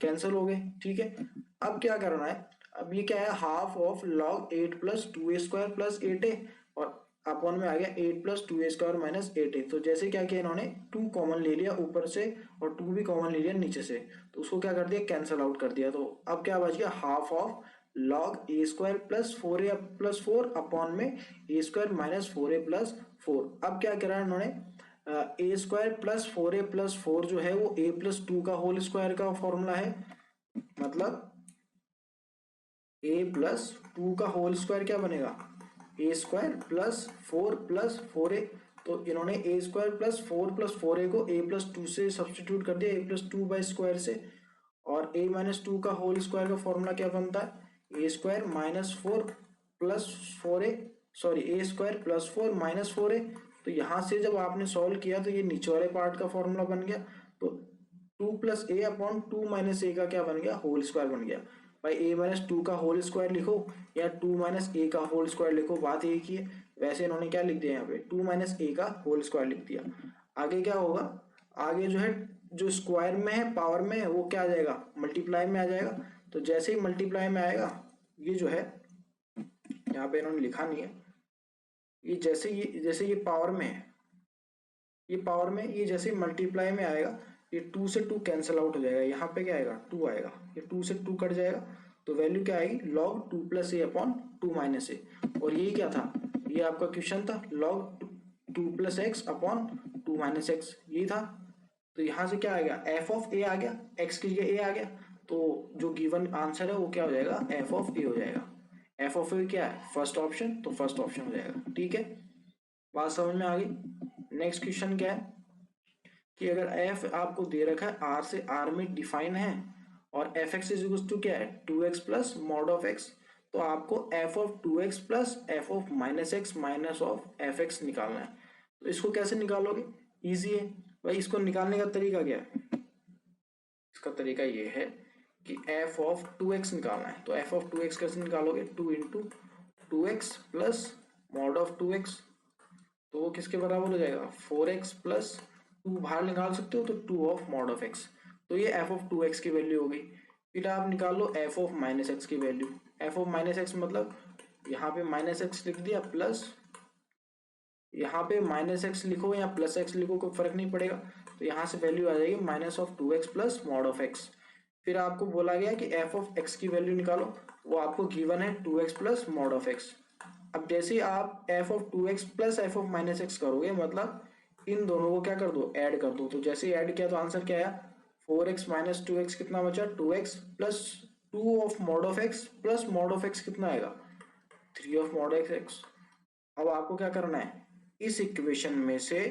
कैंसिल हो गए। ठीक है, अब क्या करना है, अब ये क्या है, half of log 8 + 2a² + 8a और अपॉन में आ गया 8 + 2a² - 8a। तो जैसे क्या किया इन्होंने, 2 कॉमन ले लिया ऊपर से और 2 भी कॉमन ले लिया नीचे से, तो उसको क्या कर दिया, कैंसिल आउट कर दिया। तो अब क्या बच गया, half of log a² + 4a + 4 upon में a² - 4a + 4। अब क्या करा इन्होंने, a² + 4a + 4 जो है वो a + 2 का होल स्क्वायर का फॉर्मूला है, मतलब a + 2 का होल स्क्वायर क्या बनेगा, a² + 4 + 4a। तो इन्होंने a² + 4 + 4a को a + 2 से सब्सटीट्यूट कर दिया, a + 2/² से, और a - 2 का होल स्क्वायर का फॉर्मूला क्या बनता है, a² - 4 + 4a, sorry a² + 4 - 4a। तो यहाँ से जब आपने सॉल्व किया तो ये नीचे वाले पार्ट का फॉर्मूला बन गया, तो 2 + a/2 - a का क्या बन गया, होल स्क्वायर बन गया। भाई a - 2 का होल स्क्वायर लिखो या 2 - a का होल स्क्वायर लिखो, बात एक ही है। वैसे इन्होंने क्या लिख दिया यहाँ पे, 2 - a का होल स्क्वायर लिख दिया। आगे क्या होगा, आगे जो है, जो स्क्वायर में है पावर में है वो क्या आ जाएगा, मल्टीप्लाई में आ जाएगा। तो जैसे ही मल्टीप्लाई में आएगा, ये जो है यहाँ पे इन्होंने लिखा नहीं है, ये जैसे ये पावर में है, ये पावर में, ये जैसे मल्टीप्लाई में आएगा, ये 2 से 2 कैंसिल आउट हो जाएगा, यहाँ पे क्या आएगा, 2 आएगा, ये 2 से 2 कट जाएगा, तो वैल्यू क्या आएगी, log 2 + a/2 - a। और ये क्या था, ये आपका क्वेश्चन था, log 2 + x/2 - x, ये था। तो यहाँ से क्या आ गया, f ऑफ a आ गया, x की जगह a आ गया, तो जो गिवन आंसर है वो क्या हो जाएगा, f ऑफ a हो जाएगा। f ऑफ a क्या है, फर्स्ट ऑप्शन, तो फर्स्ट ऑप्शन हो जाएगा। ठीक है, बात समझ में आ गई। नेक्स्ट क्वेश्चन क्या है कि अगर f आपको दे रखा है r से r में डिफाइन है और fx = क्या है, 2x + mod of x, तो आपको f of 2x + f of -x minus of fx निकालना है। तो इसको कैसे निकालोगे, इजी है भाई। इसको निकालने का तरीका क्या है, इसका तरीका ये है कि f ऑफ 2x निकालना है। तो f ऑफ 2x कैसे निकालोगे, 2 × 2x + mod of 2x, तो वो किसके बराबर हो जाएगा, 4x + 2 बाहर निकाल सकते हो, तो 2 ऑफ mod of x। तो ये f ऑफ 2x की वैल्यू हो गई। फिर आप निकाल लो f ऑफ -x की वैल्यू। f ऑफ -x मतलब यहाँ पे -x लिख दिया, प्लस यहाँ पे -x लिखो या +x लिखो, कोई फर्क नहीं पड़ेगा। तो यहाँ से वैल्यू आ जाएगी -2x + mod of x। फिर आपको बोला गया कि f ऑफ x की वैल्यू निकालो, वो आपको गिवन है 2x + mod of x। अब जैसे ही आप f of 2x + f of -x करोगे, मतलब इन दोनों को क्या कर दो, ऐड कर दो। तो जैसे ही ऐड किया तो आंसर क्या आया, 4x - 2x कितना बचा, 2x + 2 of mod of x + mod of x कितना आएगा, 3 ऑफ mod of x। अब आपको क्या करना है, इस इक्वेशन में से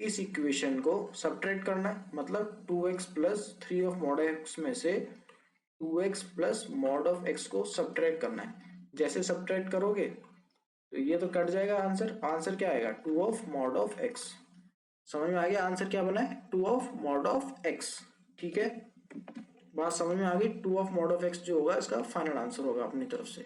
इस इक्वेशन को सब्ट्रैक्ट करना है, मतलब 2x + 3 ऑफ mod x में से 2x + mod of x को सब्ट्रैक्ट करना है। जैसे सब्ट्रैक्ट करोगे तो ये तो कट जाएगा आंसर, आंसर क्या आएगा, 2 ऑफ mod of x। समझ में आ गया आंसर क्या बना है, 2 ऑफ mod of x। ठीक है, बात समझ में आ गई। 2 ऑफ mod of x जो होगा इसका फाइनल आंसर होगा अपनी तरफ से।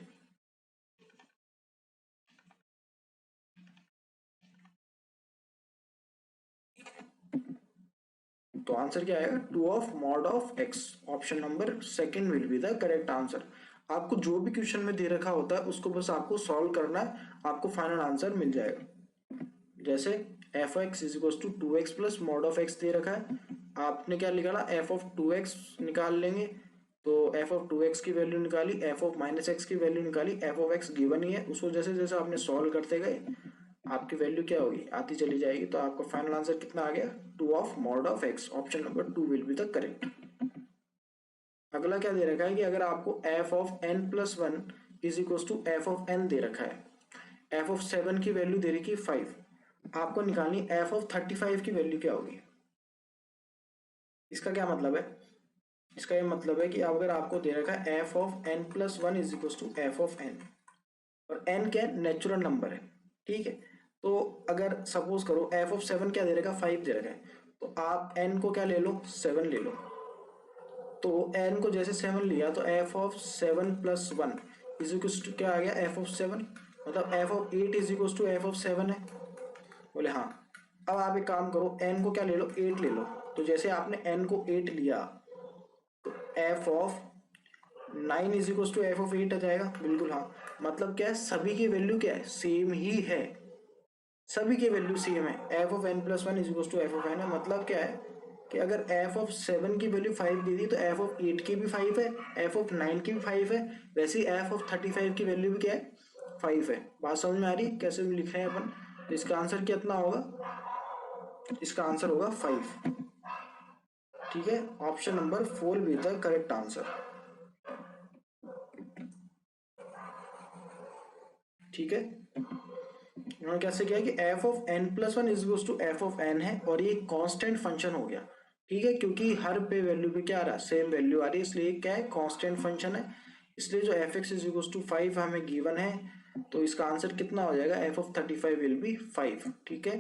तो आंसर क्या आएगा, 2 of mod of x। Option number second will be the correct answer. आपको जो भी क्वेश्चन में दे रखा होता है उसको बस आपको सॉल्व करना है, आपको फाइनल आंसर मिल जाएगा। जैसे f(x) = 2x + mod of x दे रखा है, आपने क्या निकाला, f ऑफ 2x निकाल लेंगे, तो f ऑफ 2x की वैल्यू निकाली, f ऑफ -x की वैल्यू निकाली, f ऑफ x गिवन ही है, उसको जैसे जैसे आपने सॉल्व करते गए आपकी वैल्यू क्या होगी, आती चली जाएगी। तो आपका फाइनल आंसर कितना आ गया, 2 of mod of x। Option number 2 will be the correct. अगला क्या दे रखा है कि अगर आपको f of n + 1 = f of n दे रखा है, f ऑफ 7 की वैल्यू दे रखी है 5, आपको निकालनी f ऑफ 35 की वैल्यू क्या होगी। इसका क्या मतलब है, इसका ये मतलब है कि अगर आपको दे रखा है f of n + 1 = f of n, और n क्या है, नेचुरल नंबर है। ठीक है, तो अगर सपोज करो f ऑफ 7 क्या दे रखा है, 5 दे रखा है, तो आप n को क्या ले लो, 7 ले लो। तो n को जैसे 7 लिया तो f of 7 plus 1 is equal to क्या आ गया, f ऑफ 7, मतलब f of 8 is equal to f of 7 है। बोले हाँ। अब आप एक काम करो, n को क्या ले लो, 8 ले लो। तो जैसे आपने n को 8 लिया तो f of 9 is equal to f of 8 आ जाएगा। बिल्कुल हाँ, मतलब क्या है, सभी की वैल्यू क्या है, सेम ही है, सभी की वैल्यू सेम है। f of n plus 1 is equal to f of n है। मतलब क्या है कि अगर f ऑफ 7 की वैल्यू 5 दे दी तो f ऑफ 8 की भी 5 है, f ऑफ 9 की भी 5 है, वैसे ही f ऑफ 35 की वैल्यू भी क्या है, 5 है। बात समझ में आ रही है कैसे लिखे हैं अपन। तो इसका आंसर कितना होगा, इसका आंसर होगा 5। ठीक है, ऑप्शन नंबर 4 भी द करेक्ट आंसर। ठीक है, उन्होंने कैसे किया कि f of n plus 1 is equal to f of n है, और ये कांस्टेंट फंक्शन हो गया। ठीक है, क्योंकि हर पे वैल्यू पे क्या आ रहा है, सेम वैल्यू आ रही है, इसलिए क्या है, कांस्टेंट फंक्शन है। इसलिए जो f x is equal to 5 हमें गिवन है, तो इसका आंसर कितना हो जाएगा, f ऑफ 35 विल बी 5। ठीक है।